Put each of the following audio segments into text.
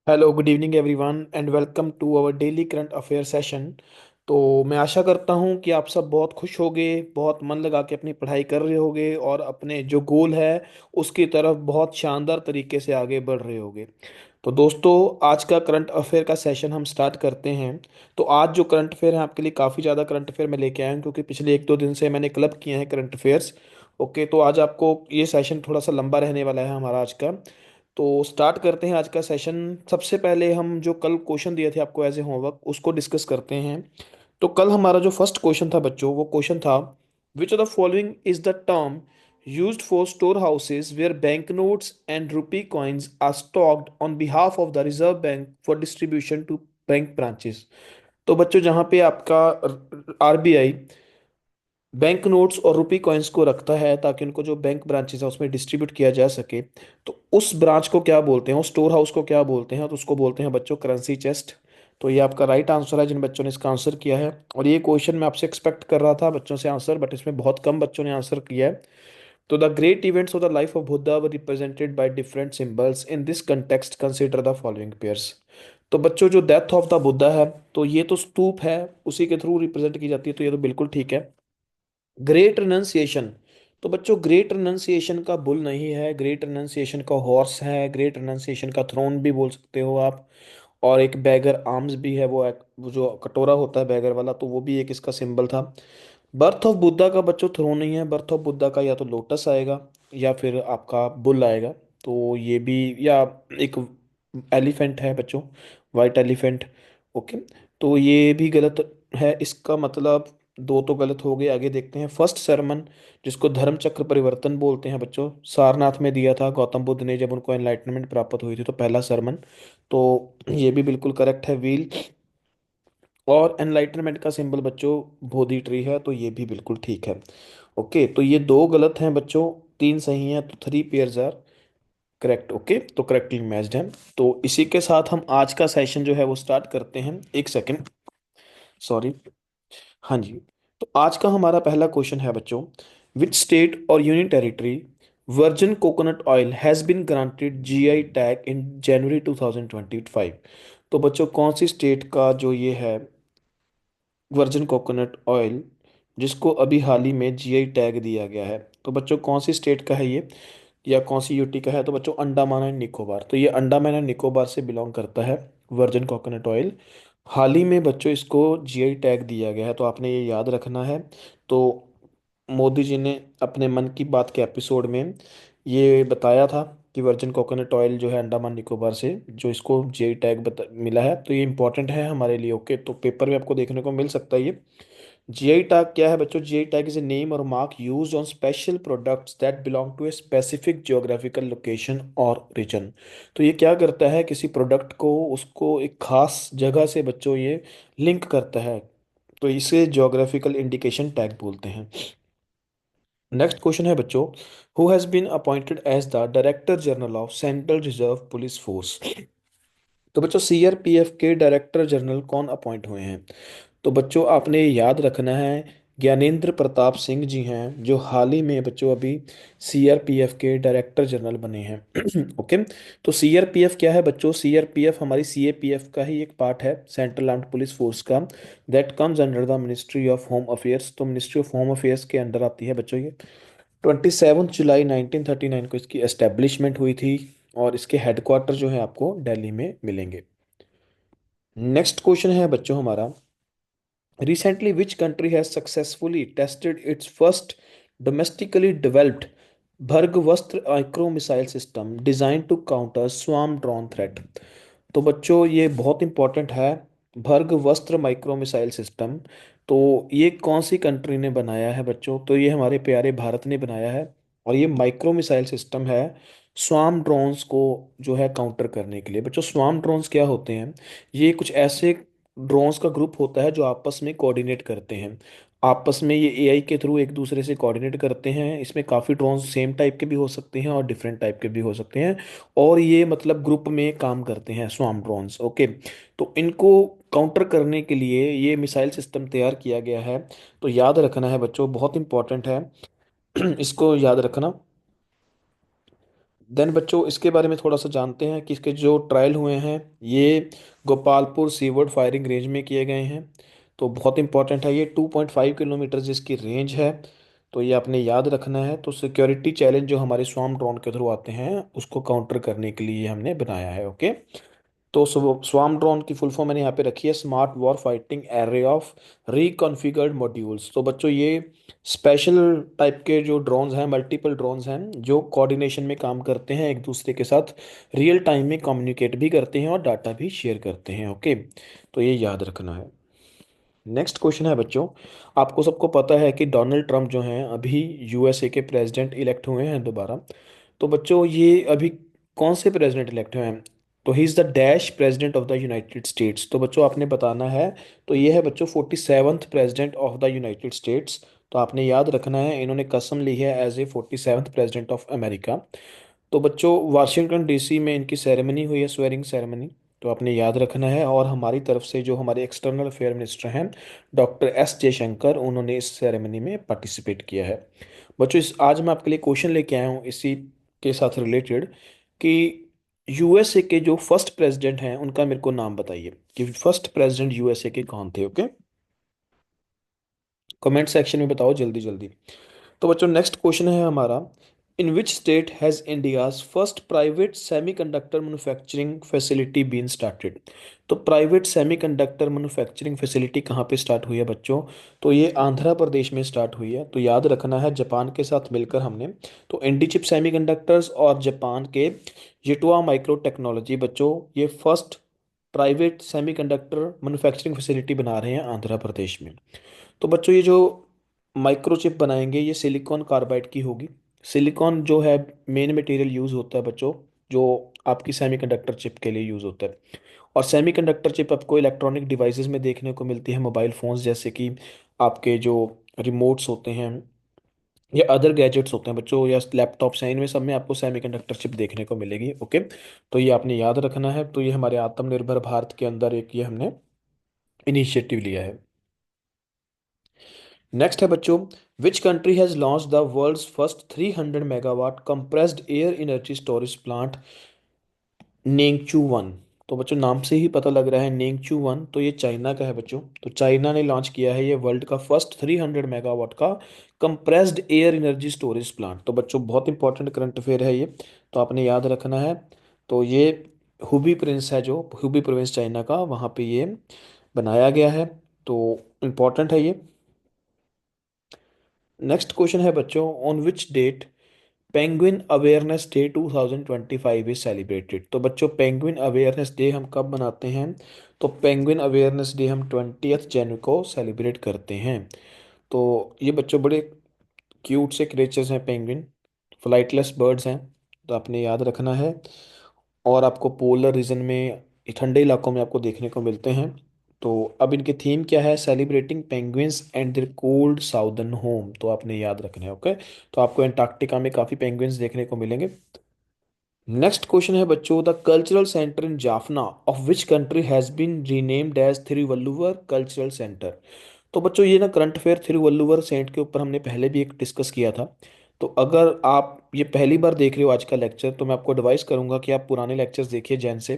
Hello good evening everyone and welcome to our daily current affair session. तो मैं आशा करता हूं कि आप सब बहुत खुश होगे, बहुत मन लगा के अपनी पढ़ाई कर रहे होगे और अपने जो गोल है उसकी तरफ बहुत शानदार तरीके से आगे बढ़ रहे होगे। तो दोस्तों, आज का करंट अफेयर का सेशन हम स्टार्ट करते हैं। तो आज जो करंट अफेयर है आपके लिए काफ़ी ज़्यादा करंट अफेयर मैं लेके आया हूं, क्योंकि पिछले एक दो दिन से मैंने क्लब किए हैं करंट अफेयर्स। ओके, तो आज आपको ये सेशन थोड़ा सा लंबा रहने वाला है हमारा आज का। तो स्टार्ट करते हैं आज का सेशन। सबसे पहले हम जो कल क्वेश्चन दिए थे आपको एज ए होमवर्क उसको डिस्कस करते हैं। तो कल हमारा जो फर्स्ट क्वेश्चन था बच्चों, वो क्वेश्चन था, which of the following is the term used for storehouses where banknotes and rupee coins are stocked on behalf of the Reserve Bank for distribution to bank branches. तो बच्चों, जहाँ पे आपका RBI bank notes और rupee coins को रखता है ताकि उनको जो बैंक ब्रांचेस है उसमें डिस्ट्रीब्यूट किया जा सके, तो उस ब्रांच को क्या बोलते हैं, उस स्टोर हाउस को क्या बोलते हैं? तो उसको बोलते हैं बच्चों करेंसी चेस्ट। तो ये आपका राइट आंसर है जिन बच्चों ने इसका आंसर किया है। और ये क्वेश्चन मैं आपसे एक्सपेक्ट कर रहा था बच्चों से आंसर, बट इसमें बहुत कम बच्चों ने आंसर किया है। तो the great events of the life of Buddha were represented by different symbols in this context, consider the following pairs. तो बच्चों, जो डेथ ऑफ द बुद्धा है तो ये तो स्तूप है, उसी के थ्रू रिप्रेजेंट की जाती है, तो ये तो बिल्कुल ठीक है। ग्रेट रिनंसिएशन, तो बच्चों ग्रेट रिनंसिएशन का बुल नहीं है, ग्रेट रिनंसिएशन का हॉर्स है, ग्रेट रिनंसिएशन का थ्रोन भी बोल सकते हो आप। और एक बैगर आर्म्स भी है, वो जो कटोरा होता है बैगर वाला, तो वो भी एक इसका सिंबल था। बर्थ ऑफ बुद्धा का बच्चों थ्रोन नहीं है, बर्थ ऑफ बुद्धा का या तो लोटस आएगा या फिर आपका बुल आएगा। तो ये भी, या एक एलिफेंट है बच्चों, वाइट एलिफेंट। ओके, तो ये भी गलत है इसका मतलब। दो तो गलत हो गए, आगे देखते हैं। फर्स्ट सरमन, जिसको धर्म चक्र परिवर्तन बोलते हैं बच्चों, सारनाथ में दिया था गौतम बुद्ध ने जब उनको एनलाइटनमेंट प्राप्त हुई थी, तो पहला सरमन। तो ये भी बिल्कुल करेक्ट है, व्हील। और एनलाइटनमेंट का सिंबल बच्चों बोधि ट्री है, तो ये भी बिल्कुल ठीक है। ओके, तो ये दो गलत हैं बच्चों, तीन सही हैं, तो three pairs are correct. Okay, तो करेक्टली मैच्ड है। तो इसी के साथ हम आज का सेशन जो है वो स्टार्ट करते हैं। एक सेकंड, सॉरी। हाँ जी। तो आज का हमारा पहला क्वेश्चन है बच्चों, विच स्टेट और union territory virgin coconut oil has been granted GI tag in January 2025। तो बच्चों, कौन सी स्टेट का जो ये है वर्जिन कोकोनट ऑयल, जिसको अभी हाल ही में जीआई टैग दिया गया है, तो बच्चों कौन सी स्टेट का है ये, या कौन सी यूटी का है? तो बच्चों अंडमान एंड निकोबार, तो ये अंडमान एंड निकोबार से बिलोंग करता है वर्जिन कोकोनट ऑयल। हाल ही में बच्चों इसको जीआई टैग दिया गया है, तो आपने ये याद रखना है। तो मोदी जी ने अपने मन की बात के एपिसोड में ये बताया था कि वर्जिन कोकोनट ऑयल जो है अंडमान निकोबार से जो इसको जीआई टैग मिला है, तो ये इंपॉर्टेंट है हमारे लिए। ओके, तो पेपर में आपको देखने को मिल सकता है ये। जीआई टैग क्या है बच्चों? GI tag is a name और mark used on special products that belong to a specific geographical location और रीजन। तो ये क्या करता है, किसी प्रोडक्ट को उसको एक खास जगह से बच्चों ये लिंक करता है, तो इसे जियोग्राफिकल इंडिकेशन टैग बोलते हैं। नेक्स्ट क्वेश्चन है बच्चों, who has been appointed as the director general of central reserve police force. तो बच्चों सीआरपीएफ के डायरेक्टर जनरल कौन अपॉइंट हुए हैं? तो बच्चों आपने ये याद रखना है, ज्ञानेंद्र प्रताप सिंह जी हैं जो हाल ही में बच्चों अभी सीआरपीएफ के डायरेक्टर जनरल बने हैं। ओके, तो सीआरपीएफ क्या है बच्चों? सीआरपीएफ हमारी सीएपीएफ का ही एक पार्ट है, सेंट्रल आर्म्ड पुलिस फोर्स का। That comes under the ministry of home affairs, तो मिनिस्ट्री ऑफ होम अफेयर्स के अंडर आती है बच्चों ये। 27 जुलाई 1939 को इसकी एस्टेब्लिशमेंट हुई थी, और इसके हेडक्वार्टर जो है आपको दिल्ली में मिलेंगे। नेक्स्ट क्वेश्चन है बच्चों हमारा, recently which country has successfully tested its first domestically developed Bhargavastra micro missile system designed to counter swarm drone threat? तो बच्चों ये बहुत इंपॉर्टेंट है, भर्गवस्त्र माइक्रो मिसाइल सिस्टम। तो ये कौन सी कंट्री ने बनाया है बच्चों? तो ये हमारे प्यारे भारत ने बनाया है। और ये माइक्रो मिसाइल सिस्टम है स्वार्म ड्रोन्स को जो है काउंटर करने के लिए। बच्चों स्वार्म ड्रोन्स क्या होते हैं? ये कुछ ऐसे ड्रोन्स का ग्रुप होता है जो आपस में कोऑर्डिनेट करते हैं। आपस में ये एआई के थ्रू एक दूसरे से कोऑर्डिनेट करते हैं। इसमें काफ़ी ड्रोन्स सेम टाइप के भी हो सकते हैं और डिफरेंट टाइप के भी हो सकते हैं, और ये मतलब ग्रुप में काम करते हैं स्वार्म ड्रोन्स। ओके, तो इनको काउंटर करने के लिए ये मिसाइल सिस्टम तैयार किया गया है। तो याद रखना है बच्चों, बहुत इंपॉर्टेंट है। इसको याद रखना। देन बच्चों इसके बारे में थोड़ा सा जानते हैं कि इसके जो ट्रायल हुए हैं ये गोपालपुर सीवर्ड फायरिंग रेंज में किए गए हैं। तो बहुत इंपॉर्टेंट है, ये 2.5 किलोमीटर जिसकी रेंज है। तो ये आपने याद रखना है। तो सिक्योरिटी चैलेंज जो हमारे स्वार्म ड्रोन के थ्रू आते हैं उसको काउंटर करने के लिए हमने बनाया है। ओके। तो स्वार्म ड्रोन की फुल फॉर्म मैंने यहाँ पे रखी है, smart war fighting array of reconfigured modules. तो बच्चों ये स्पेशल टाइप के जो ड्रोन्स हैं, मल्टीपल ड्रोन्स हैं जो कोऑर्डिनेशन में काम करते हैं, एक दूसरे के साथ रियल टाइम में कम्युनिकेट भी करते हैं और डाटा भी शेयर करते हैं। ओके। तो ये याद रखना है। नेक्स्ट क्वेश्चन है बच्चों, आपको सबको पता है कि डोनाल्ड ट्रंप जो हैं अभी यूएसए के प्रेसिडेंट इलेक्ट हुए हैं दोबारा। तो बच्चों ये अभी कौन से प्रेसिडेंट इलेक्ट हुए हैं? तो he is the dash president of the United States. तो बच्चों आपने बताना है। तो ये है बच्चों 47th president of the United States. तो आपने याद रखना है, इन्होंने कसम ली है as a 47th president of America. तो बच्चों वाशिंगटन डीसी में इनकी सेरेमनी हुई है, स्वेरिंग सेरेमनी। तो आपने याद रखना है। और हमारी तरफ से जो हमारे एक्सटर्नल अफेयर मिनिस्टर हैं डॉक्टर एस जयशंकर, उन्होंने इस सेरेमनी में पार्टिसिपेट किया है। बच्चों इस आज मैं आपके लिए क्वेश्चन लेके आया हूँ इसी के साथ रिलेटेड कि यूएसए के जो फर्स्ट प्रेसिडेंट हैं उनका मेरे को नाम बताइए कि फर्स्ट प्रेसिडेंट यूएसए के कौन थे। ओके, कमेंट सेक्शन में बताओ जल्दी जल्दी। तो बच्चों नेक्स्ट क्वेश्चन है हमारा, in which state has India's first private semiconductor manufacturing facility been started? तो प्राइवेट सेमीकंडक्टर मैन्युफैक्चरिंग फैसिलिटी कहाँ पे स्टार्ट हुई है बच्चों? तो ये आंध्र प्रदेश में स्टार्ट हुई है। तो याद रखना है, जापान के साथ मिलकर हमने, तो इंडीचिप सेमीकंडक्टर्स और जापान के जिटुआ माइक्रो टेक्नोलॉजी बच्चों ये first private semiconductor manufacturing facility बना रहे हैं आंध्र प्रदेश में। तो बच्चों ये जो माइक्रोचिप बनाएंगे ये सिलिकॉन कार्बाइड की होगी। सिलिकॉन जो है मेन मटेरियल यूज़ होता है बच्चों, जो आपकी सेमीकंडक्टर चिप के लिए यूज़ होता है। और सेमीकंडक्टर चिप आपको इलेक्ट्रॉनिक डिवाइसेस में देखने को मिलती है, मोबाइल फ़ोन्स जैसे कि आपके जो रिमोट्स होते हैं या अदर गैजेट्स होते हैं बच्चों, या लैपटॉप्स हैं, इनमें सब में आपको सेमीकंडक्टर चिप देखने को मिलेगी। ओके। तो ये आपने याद रखना है। तो ये हमारे आत्मनिर्भर भारत के अंदर एक ये हमने इनिशिएटिव लिया है। नेक्स्ट है बच्चों, which country has launch the world's first 300 megawatt compressed air energy storage plant Nengchu one? तो बच्चों नाम से ही पता लग रहा है नेंगचू वन, तो ये चाइना का है बच्चों। तो चाइना ने लॉन्च किया है ये वर्ल्ड का फर्स्ट 300 मेगावाट का compressed air energy storage plant. तो बच्चों बहुत इंपॉर्टेंट करंट अफेयर है ये, तो आपने याद रखना है। तो ये हुबी प्रिंस है, जो हुबी प्रोविंस चाइना का, वहाँ पे ये बनाया गया है। तो इम्पॉर्टेंट है ये। नेक्स्ट क्वेश्चन है बच्चों, on which date penguin awareness day 2025 is celebrated? तो बच्चों पेंगुइन अवेयरनेस डे हम कब मनाते हैं? तो पेंगुइन अवेयरनेस डे हम 20th जनवरी को सेलिब्रेट करते हैं। तो ये बच्चों बड़े क्यूट से क्रिएचर्स हैं पेंगुइन, फ्लाइटलेस बर्ड्स हैं। तो आपने याद रखना है। और आपको पोलर रीजन में, ठंडे इलाकों में आपको देखने को मिलते हैं। तो अब इनकी थीम क्या है? Celebrating penguins and their cold southern home. तो आपने याद रखना है। ओके। तो आपको एंटार्क्टिका में काफ़ी पेंगुइन्स देखने को मिलेंगे। नेक्स्ट क्वेश्चन है बच्चों, the cultural centre in Jaffna of which country has been renamed as Thiruvalluvar cultural centre? तो बच्चों ये ना करंट अफेयर थिरुवल्लुवर सेंट के ऊपर हमने पहले भी एक डिस्कस किया था। तो अगर आप ये पहली बार देख रहे हो आज का लेक्चर, तो मैं आपको एडवाइस करूंगा कि आप पुराने लेक्चर्स देखिए जैन से।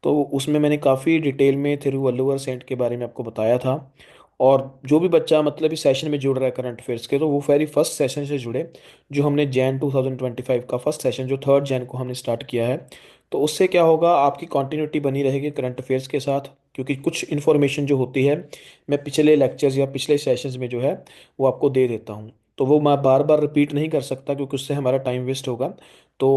तो उसमें मैंने काफ़ी डिटेल में थिरुवल्लुवर सेंट के बारे में आपको बताया था। और जो भी बच्चा मतलब इस सेशन में जुड़ रहा है करंट अफेयर्स के, तो वो वेरी फर्स्ट सेशन से जुड़े, जो हमने जैन 2025 का फर्स्ट सेशन जो 3rd जैन को हमने स्टार्ट किया है। तो उससे क्या होगा, आपकी कंटिन्यूटी बनी रहेगी करंट अफेयर्स के साथ। क्योंकि कुछ इन्फॉर्मेशन जो होती है मैं पिछले लेक्चर्स या पिछले सेशंस में जो है वो आपको दे देता हूँ। तो वो मैं बार बार रिपीट नहीं कर सकता क्योंकि उससे हमारा टाइम वेस्ट होगा। तो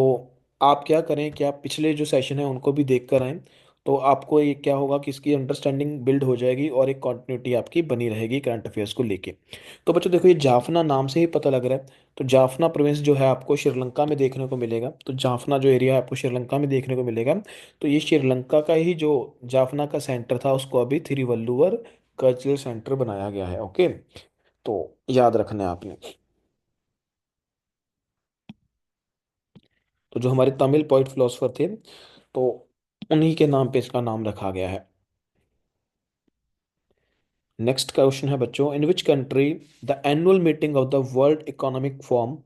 आप क्या करें कि आप पिछले जो सेशन है उनको भी देख कर आएँ। तो आपको ये क्या होगा कि इसकी अंडरस्टैंडिंग बिल्ड हो जाएगी और एक कंटिन्यूटी आपकी बनी रहेगी करंट अफेयर्स को लेके। तो बच्चों देखो, ये जाफना नाम से ही पता लग रहा है। तो जाफना प्रोविंस जो है आपको श्रीलंका में देखने को मिलेगा। तो जाफना जो एरिया है आपको श्रीलंका में देखने को मिलेगा। तो ये श्रीलंका का ही जो जाफना का सेंटर था उसको अभी थिरुवल्लुवर कल्चरल सेंटर बनाया गया है। ओके। तो याद रखना है आपने। तो जो हमारे तमिल पोइट फिलोसफर थे, तो उन्हीं के नाम पे इसका नाम रखा गया है। नेक्स्ट क्वेश्चन है बच्चों, in which country the annual meeting of the World Economic Forum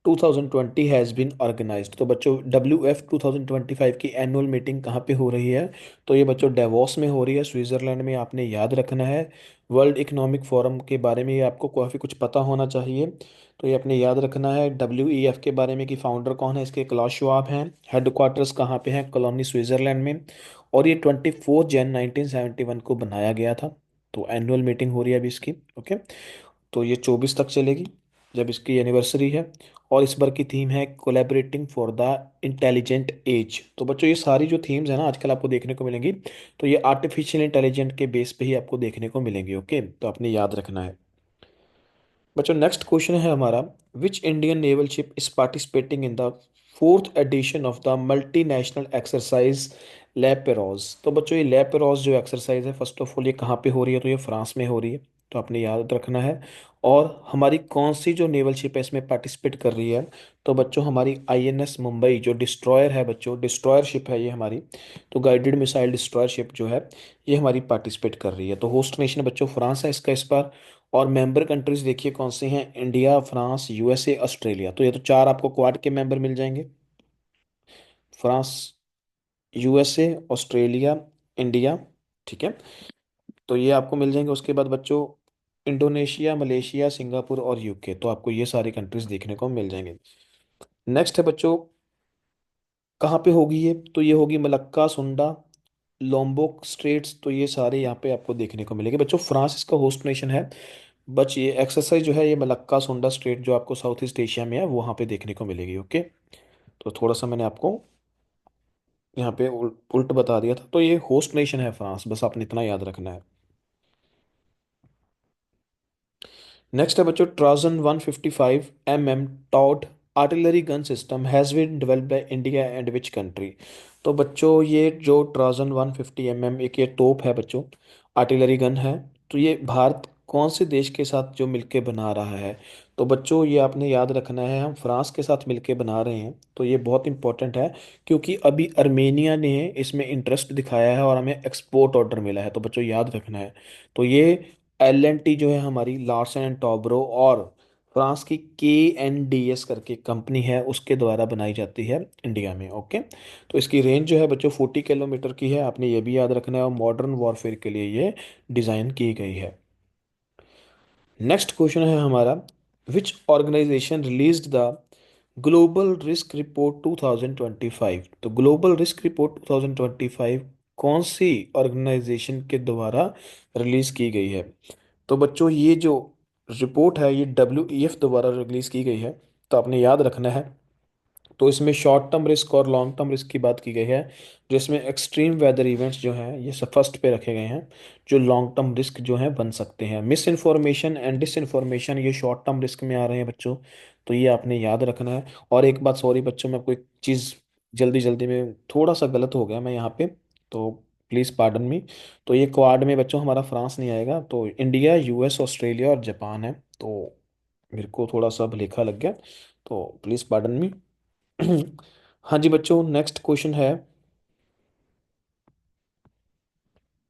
2020 has been organised. तो बच्चों WF 2025 की एनुअल मीटिंग कहाँ पे हो रही है? तो ये बच्चों डेवोस में हो रही है, स्विट्जरलैंड में। आपने याद रखना है। वर्ल्ड इकोनॉमिक फोरम के बारे में ये आपको काफ़ी कुछ पता होना चाहिए। तो ये आपने याद रखना है। WEF के बारे में कि फाउंडर कौन है इसके? क्लास श्वाब हैं। हेडक्वार्टर्स कहाँ पे हैं? कॉलोनी स्विट्जरलैंड में। और ये 24 जनवरी 1971 को बनाया गया था। तो एनुअल मीटिंग हो रही है अभी इसकी। ओके। तो ये 24 तक चलेगी, जब इसकी एनिवर्सरी है। और इस बार की थीम है collaborating for the intelligent age. तो बच्चों ये सारी जो थीम्स है ना आजकल आपको देखने को मिलेंगी, तो ये आर्टिफिशियल इंटेलिजेंट के बेस पे ही आपको देखने को मिलेंगी। ओके, तो आपने याद रखना है। बच्चों नेक्स्ट क्वेश्चन है हमारा, which Indian naval ship is participating in the fourth edition of the multinational exercise La Perouse. तो बच्चों ये लेपेरोज जो एक्सरसाइज है, फर्स्ट ऑफ ऑल ये कहाँ पे हो रही है? तो ये फ्रांस में हो रही है। तो आपने याद रखना है। और हमारी कौन सी जो नेवल शिप है इसमें पार्टिसिपेट कर रही है? तो बच्चों हमारी INS मुंबई जो डिस्ट्रॉयर है, बच्चों डिस्ट्रॉयर शिप है ये हमारी। तो गाइडेड मिसाइल डिस्ट्रॉयर शिप जो है ये हमारी पार्टिसिपेट कर रही है। तो होस्ट नेशन बच्चों फ्रांस है इसका इस बार। और मेंबर कंट्रीज देखिए कौन से हैं? India, France, USA, Australia. तो ये तो चार आपको क्वाड के मेंबर मिल जाएंगे। France, USA, Australia, India. ठीक है। तो ये आपको मिल जाएंगे। उसके बाद बच्चों इंडोनेशिया, मलेशिया, सिंगापुर और UK। तो आपको ये सारी कंट्रीज देखने को मिल जाएंगे। नेक्स्ट है बच्चों, कहाँ पे होगी ये? तो ये होगी मलक्का, सुंडा, लोम्बोक स्ट्रेट्स। तो ये सारे यहाँ पे आपको देखने को मिलेंगे बच्चों। फ्रांस इसका होस्ट नेशन है। बच ये एक्सरसाइज जो है ये मलक्का सुंडा स्ट्रेट जो आपको साउथ ईस्ट एशिया में है वहाँ पे देखने को मिलेगी। ओके। तो थोड़ा सा मैंने आपको यहाँ पे उल्ट बता दिया था। तो ये होस्ट नेशन है फ्रांस, बस आपने इतना याद रखना है। नेक्स्ट है बच्चों, Trajan 155 towed artillery gun system has been developed by India and which country. तो बच्चों ये जो ट्राजन 150 एक ये तोप है बच्चों, आर्टिलरी गन है। तो ये भारत कौन से देश के साथ जो मिलके बना रहा है? तो बच्चों ये आपने याद रखना है, हम फ्रांस के साथ मिलके बना रहे हैं। तो ये बहुत इंपॉर्टेंट है क्योंकि अभी अर्मेनिया ने इसमें इंटरेस्ट दिखाया है और हमें एक्सपोर्ट ऑर्डर मिला है। तो बच्चों याद रखना है। तो ये L&T जो है हमारी लार्सन एंड टॉब्रो और फ्रांस की KNDS करके कंपनी है उसके द्वारा बनाई जाती है इंडिया में। ओके। तो इसकी रेंज जो है बच्चों 40 किलोमीटर की है, आपने ये भी याद रखना है। और मॉडर्न वॉरफेयर के लिए ये डिज़ाइन की गई है। नेक्स्ट क्वेश्चन है हमारा, which organisation released the Global Risk Report 2025। तो ग्लोबल रिस्क रिपोर्ट 2025 कौन सी ऑर्गेनाइजेशन के द्वारा रिलीज की गई है? तो बच्चों ये जो रिपोर्ट है ये WEF द्वारा रिलीज की गई है। तो आपने याद रखना है। तो इसमें शॉर्ट टर्म रिस्क और लॉन्ग टर्म रिस्क की बात की गई है, जिसमें एक्सट्रीम वेदर इवेंट्स जो हैं ये सब फर्स्ट पे रखे गए हैं। जो लॉन्ग टर्म रिस्क जो हैं बन सकते हैं, misinformation and disinformation ये शॉर्ट टर्म रिस्क में आ रहे हैं बच्चों। तो ये आपने याद रखना है। और एक बात, सॉरी बच्चों, मैं आपको एक चीज़ जल्दी जल्दी में थोड़ा सा गलत हो गया मैं यहाँ पे, तो प्लीज़ पार्डन मी। तो ये क्वाड में बच्चों हमारा फ्रांस नहीं आएगा, तो इंडिया, US, ऑस्ट्रेलिया और जापान है। तो मेरे को थोड़ा सा भुलेखा लग गया, तो प्लीज़ पार्डन मी। हाँ जी बच्चों, नेक्स्ट क्वेश्चन है,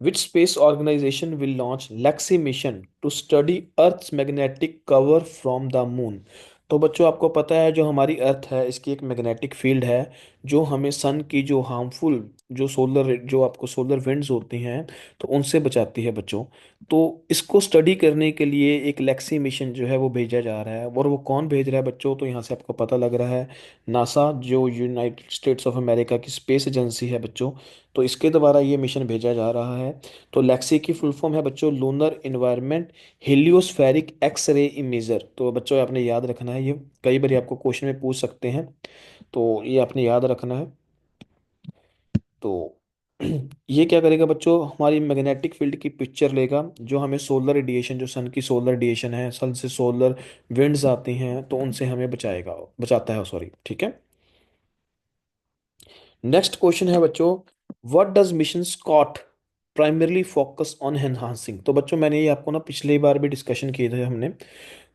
which space organisation will launch Lexi mission to study earth's magnetic cover from the moon. तो बच्चों आपको पता है जो हमारी अर्थ है इसकी एक मैग्नेटिक फील्ड है जो हमें सन की जो हार्मफुल जो सोलर जो आपको सोलर विंड्स होती हैं तो उनसे बचाती है बच्चों। तो इसको स्टडी करने के लिए एक लेक्सी मिशन जो है वो भेजा जा रहा है। और वो कौन भेज रहा है बच्चों? तो यहाँ से आपको पता लग रहा है, नासा जो यूनाइटेड स्टेट्स ऑफ अमेरिका की स्पेस एजेंसी है बच्चों। तो इसके द्वारा ये मिशन भेजा जा रहा है। तो लेक्सी की फुल फॉर्म है बच्चों lunar environment heliospheric X ray imager. तो बच्चों आपने याद रखना है, ये कई बार आपको क्वेश्चन में पूछ सकते हैं। तो ये आपने याद रखना है। तो ये क्या करेगा बच्चों? हमारी मैग्नेटिक फील्ड की पिक्चर लेगा जो हमें सोलर रेडिएशन, जो सन की सोलर रेडिएशन है, सन से सोलर विंड्स आती हैं तो उनसे हमें बचाता है, सॉरी। ठीक है। नेक्स्ट क्वेश्चन है बच्चों, what does mission SCOT primarily focus on enhancing. तो बच्चों मैंने ये आपको ना पिछली बार भी डिस्कशन किए थे हमने।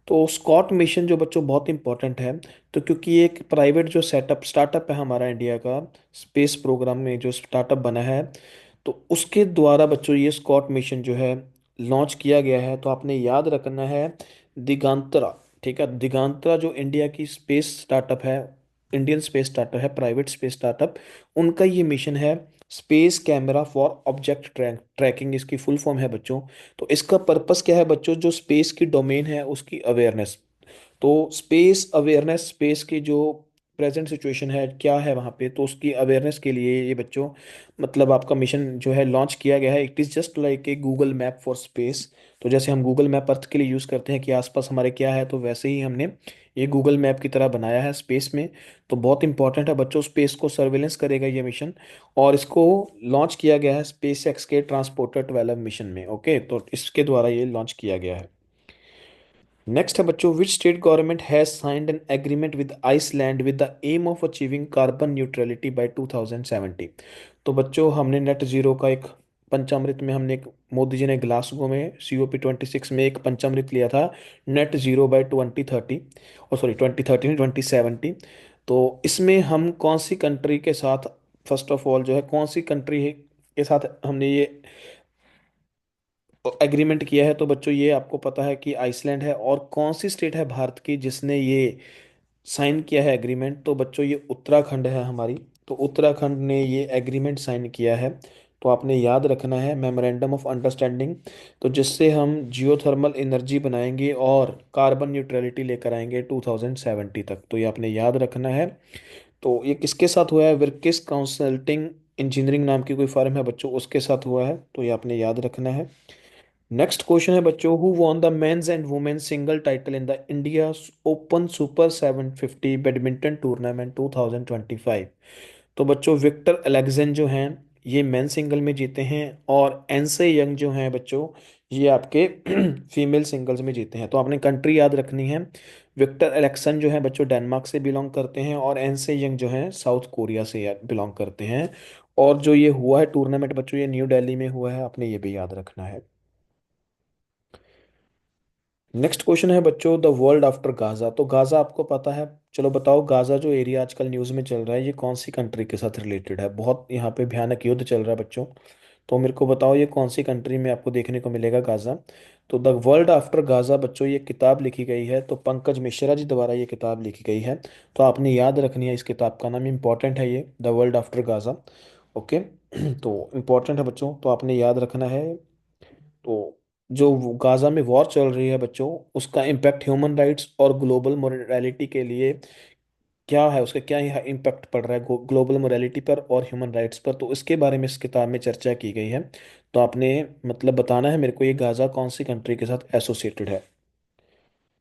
तो स्कॉट मिशन जो बच्चों बहुत इंपॉर्टेंट है। तो क्योंकि ये एक प्राइवेट जो सेटअप स्टार्टअप है हमारा इंडिया का, स्पेस प्रोग्राम में जो स्टार्टअप बना है, तो उसके द्वारा बच्चों ये स्कॉट मिशन जो है लॉन्च किया गया है। तो आपने याद रखना है दिगांतरा। ठीक है, दिगांतरा जो इंडिया की स्पेस स्टार्टअप है, इंडियन स्पेस स्टार्टअप है, प्राइवेट स्पेस स्टार्टअप, उनका ये मिशन है space camera for object tracking, इसकी फुल फॉर्म है बच्चों। तो इसका पर्पस क्या है बच्चों, जो स्पेस की डोमेन है उसकी अवेयरनेस। तो स्पेस अवेयरनेस, स्पेस की जो प्रेजेंट सिचुएशन है क्या है वहाँ पे, तो उसकी अवेयरनेस के लिए ये बच्चों मतलब आपका मिशन जो है लॉन्च किया गया है। It is just like a Google map for space. तो जैसे हम गूगल मैप अर्थ के लिए यूज़ करते हैं कि आसपास हमारे क्या है, तो वैसे ही हमने ये गूगल मैप की तरह बनाया है स्पेस में। तो बहुत इंपॉर्टेंट है बच्चों, स्पेस को सर्वेलेंस करेगा ये मिशन। और इसको लॉन्च किया गया है स्पेस एक्स के ट्रांसपोर्टर 12 मिशन में। ओके, तो इसके द्वारा ये लॉन्च किया गया है। नेक्स्ट है बच्चों, which state government has signed an agreement with Iceland with the aim of achieving carbon neutrality by 2070। तो बच्चों हमने नेट जीरो का एक पंचामृत में हमने एक, मोदी जी ने ग्लासगो में COP26 में एक पंचामृत लिया था, नेट जीरो बाय 2030, और सॉरी 2030 2070। तो इसमें हम कौन सी कंट्री के साथ, फर्स्ट ऑफ ऑल जो है कौन सी कंट्री के साथ हमने ये एग्रीमेंट किया है, तो बच्चों ये आपको पता है कि आइसलैंड है। और कौन सी स्टेट है भारत की जिसने ये साइन किया है एग्रीमेंट, तो बच्चों ये उत्तराखंड है हमारी। तो उत्तराखंड ने ये एग्रीमेंट साइन किया है। तो आपने याद रखना है मेमोरेंडम ऑफ अंडरस्टैंडिंग, तो जिससे हम जियोथर्मल एनर्जी बनाएंगे और कार्बन न्यूट्रलिटी लेकर आएंगे 2070 तक। तो ये आपने याद रखना है। तो ये किसके साथ हुआ है, विर्किस कंसल्टिंग इंजीनियरिंग नाम की कोई फर्म है बच्चों, उसके साथ हुआ है। तो ये आपने याद रखना है। नेक्स्ट क्वेश्चन है बच्चों, who won the men's and women's single title in the India Open Super 750 badminton tournament 2025। तो बच्चों विक्टर एलेक्जेंड जो हैं ये मेन सिंगल में जीते हैं, और एनसे यंग जो हैं बच्चों ये आपके फीमेल सिंगल्स में जीते हैं। तो आपने कंट्री याद रखनी है। विक्टर एलेक्सन जो है बच्चों डेनमार्क से बिलोंग करते हैं, और एनसे यंग जो हैं साउथ कोरिया से बिलोंग करते हैं। और जो ये हुआ है टूर्नामेंट बच्चों, ये न्यू दिल्ली में हुआ है, आपने ये भी याद रखना है। नेक्स्ट क्वेश्चन है बच्चों, द वर्ल्ड आफ्टर गाजा। तो गाजा आपको पता है, चलो बताओ गाजा जो एरिया आजकल न्यूज़ में चल रहा है ये कौन सी कंट्री के साथ रिलेटेड है, बहुत यहाँ पे भयानक युद्ध चल रहा है बच्चों। तो मेरे को बताओ ये कौन सी कंट्री में आपको देखने को मिलेगा गाजा। तो द वर्ल्ड आफ्टर गाजा बच्चों ये किताब लिखी गई है, तो पंकज मिश्रा जी द्वारा ये किताब लिखी गई है। तो आपने याद रखनी है, इस किताब का नाम इंपॉर्टेंट है ये, the world after Gaza. Okay तो इम्पोर्टेंट है बच्चों, तो आपने याद रखना है। तो जो गाजा में वॉर चल रही है बच्चों, उसका इम्पैक्ट ह्यूमन राइट्स और ग्लोबल मोरालिटी के लिए क्या है, उसका क्या इम्पैक्ट पड़ रहा है ग्लोबल मोरालिटी पर और ह्यूमन राइट्स पर, तो इसके बारे में इस किताब में चर्चा की गई है। तो आपने मतलब बताना है मेरे को ये गाजा कौन सी कंट्री के साथ एसोसिएटेड है।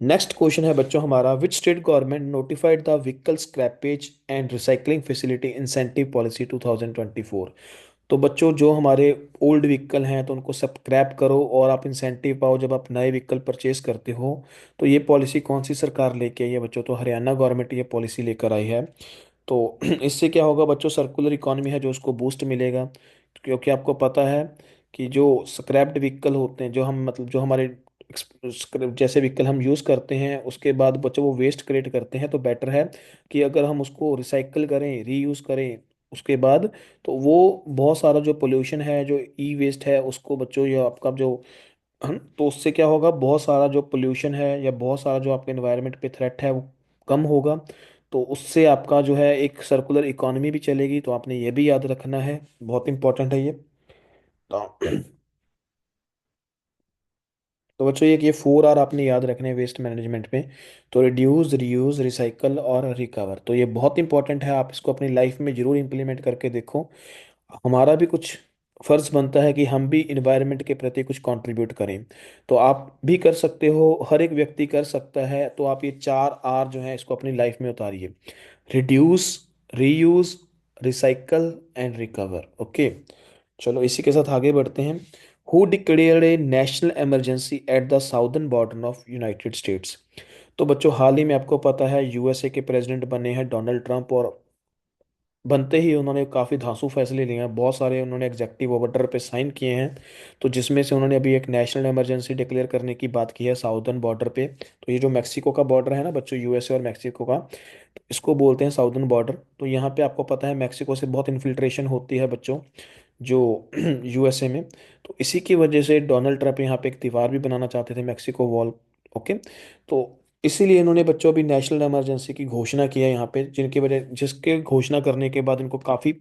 नेक्स्ट क्वेश्चन है बच्चों हमारा, विच state government notified the vehicle scrappage and recycling facility incentive policy 2024। तो बच्चों जो हमारे ओल्ड व्हीकल हैं तो उनको सब क्रैप करो और आप इंसेंटिव पाओ जब आप नए व्हीकल परचेज करते हो। तो ये पॉलिसी कौन सी सरकार लेके आई है बच्चों, तो हरियाणा गवर्नमेंट ये पॉलिसी लेकर आई है। तो इससे क्या होगा बच्चों, सर्कुलर इकोनॉमी है जो उसको बूस्ट मिलेगा। क्योंकि आपको पता है कि जो स्क्रैप्ड व्हीकल होते हैं, जो हम मतलब जो हमारे जैसे व्हीकल हम यूज़ करते हैं उसके बाद बच्चों वो वेस्ट क्रिएट करते हैं, तो बेटर है कि अगर हम उसको रिसाइकल करें, रीयूज़ करें उसके बाद, तो वो बहुत सारा जो पोल्यूशन है, जो ई वेस्ट है उसको बच्चों, या आपका जो तो उससे क्या होगा, बहुत सारा जो पोल्यूशन है या बहुत सारा जो आपके एनवायरनमेंट पे थ्रेट है वो कम होगा। तो उससे आपका जो है एक सर्कुलर इकोनॉमी भी चलेगी। तो आपने ये भी याद रखना है, बहुत इंपॉर्टेंट है ये। तो तो बच्चों ये 4R आपने याद रखने हैं वेस्ट मैनेजमेंट में। तो रिड्यूस, रीयूज, रिसाइकल और रिकवर, तो ये बहुत इंपॉर्टेंट है, आप इसको अपनी लाइफ में जरूर इंप्लीमेंट करके देखो। हमारा भी कुछ फर्ज बनता है कि हम भी इन्वायरमेंट के प्रति कुछ कंट्रीब्यूट करें। तो आप भी कर सकते हो, हर एक व्यक्ति कर सकता है। तो आप ये 4R जो है इसको अपनी लाइफ में उतारिए, reduce, reuse, recycle and recover. Okay, चलो इसी के साथ आगे बढ़ते हैं। Who declared a national emergency at the southern border of United States. तो बच्चों हाल ही में आपको पता है यूएसए के प्रेसिडेंट बने हैं डोनाल्ड ट्रंप, और बनते ही उन्होंने काफ़ी धांसू फैसले लिए हैं, बहुत सारे उन्होंने एग्जेक्टिव ऑर्डर पे साइन किए हैं। तो जिसमें से उन्होंने अभी एक नेशनल इमरजेंसी डिक्लेयर करने की बात की है साउदर्न बॉर्डर पे। तो ये जो मेक्सिको का बॉर्डर है ना बच्चों, यूएसए और मेक्सिको का, तो इसको बोलते हैं साउदर्न बॉर्डर। तो यहाँ पे आपको पता है मेक्सिको से बहुत इन्फिल्ट्रेशन होती है बच्चों, जो यूएसए में। तो इसी की वजह से डोनाल्ड ट्रंप यहाँ पे एक दीवार भी बनाना चाहते थे, मेक्सिको वॉल। ओके, तो इसीलिए इन्होंने बच्चों अभी नेशनल इमरजेंसी की घोषणा की है यहाँ पे, जिनकी वजह जिसके घोषणा करने के बाद इनको काफ़ी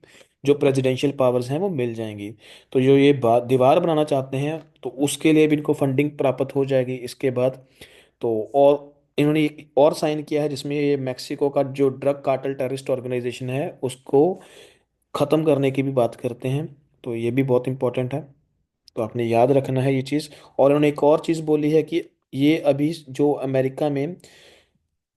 जो प्रेसिडेंशियल पावर्स हैं वो मिल जाएंगी। तो जो ये बात दीवार बनाना चाहते हैं तो उसके लिए भी इनको फंडिंग प्राप्त हो जाएगी इसके बाद। तो और इन्होंने एक और साइन किया है जिसमें ये मैक्सिको का जो ड्रग कार्टेल टेररिस्ट ऑर्गेनाइजेशन है उसको ख़त्म करने की भी बात करते हैं। तो ये भी बहुत इंपॉर्टेंट है, तो आपने याद रखना है ये चीज़। और उन्होंने एक और चीज़ बोली है कि ये अभी जो अमेरिका में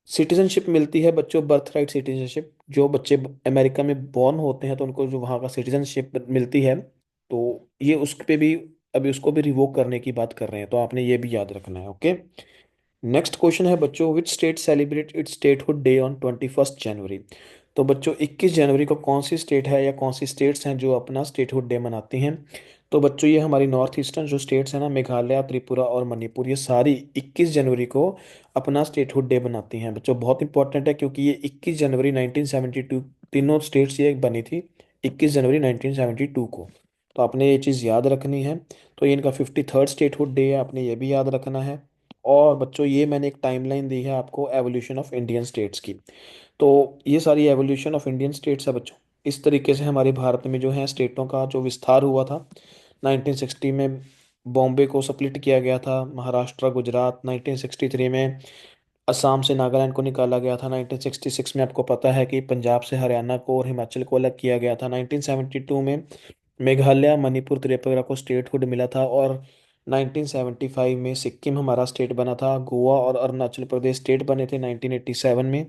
सिटीजनशिप मिलती है बच्चों, बर्थ राइट सिटीजनशिप, जो बच्चे अमेरिका में बॉर्न होते हैं तो उनको जो वहाँ का सिटीजनशिप मिलती है, तो ये उस पे भी अभी उसको भी रिवोक करने की बात कर रहे हैं, तो आपने ये भी याद रखना है। ओके। नेक्स्ट क्वेश्चन है बच्चों, which state celebrate it's statehood day on 21 जनवरी। तो बच्चों 21 जनवरी को कौन सी स्टेट है या कौन सी स्टेट्स हैं जो अपना स्टेटहुड डे मनाती हैं। तो बच्चों ये हमारी नॉर्थ ईस्टर्न जो स्टेट्स हैं ना, मेघालय, त्रिपुरा और मणिपुर, ये सारी 21 जनवरी को अपना स्टेटहुड डे मनाती हैं बच्चों। बहुत इंपॉर्टेंट है क्योंकि ये 21 जनवरी 1972, तीनों स्टेट्स ये बनी थी 21 जनवरी 1972 को। तो आपने ये चीज़ याद रखनी है। तो ये इनका 53rd स्टेटहुड डे है, आपने ये भी याद रखना है। और बच्चों ये मैंने एक टाइमलाइन दी है आपको एवोल्यूशन ऑफ इंडियन स्टेट्स की। तो ये सारी एवोल्यूशन ऑफ इंडियन स्टेट्स है बच्चों। इस तरीके से हमारे भारत में जो है स्टेटों का जो विस्तार हुआ था 1960 में, बॉम्बे को स्प्लिट किया गया था, महाराष्ट्र, गुजरात। 1963 में असम से नागालैंड को निकाला गया था। 1966 में आपको पता है कि पंजाब से हरियाणा को और हिमाचल को अलग किया गया था। 1972 में मेघालय, मणिपुर, त्रिपुरा को स्टेटहुड मिला था। और 1975 में सिक्किम हमारा स्टेट बना था। गोवा और अरुणाचल प्रदेश स्टेट बने थे 1987 में।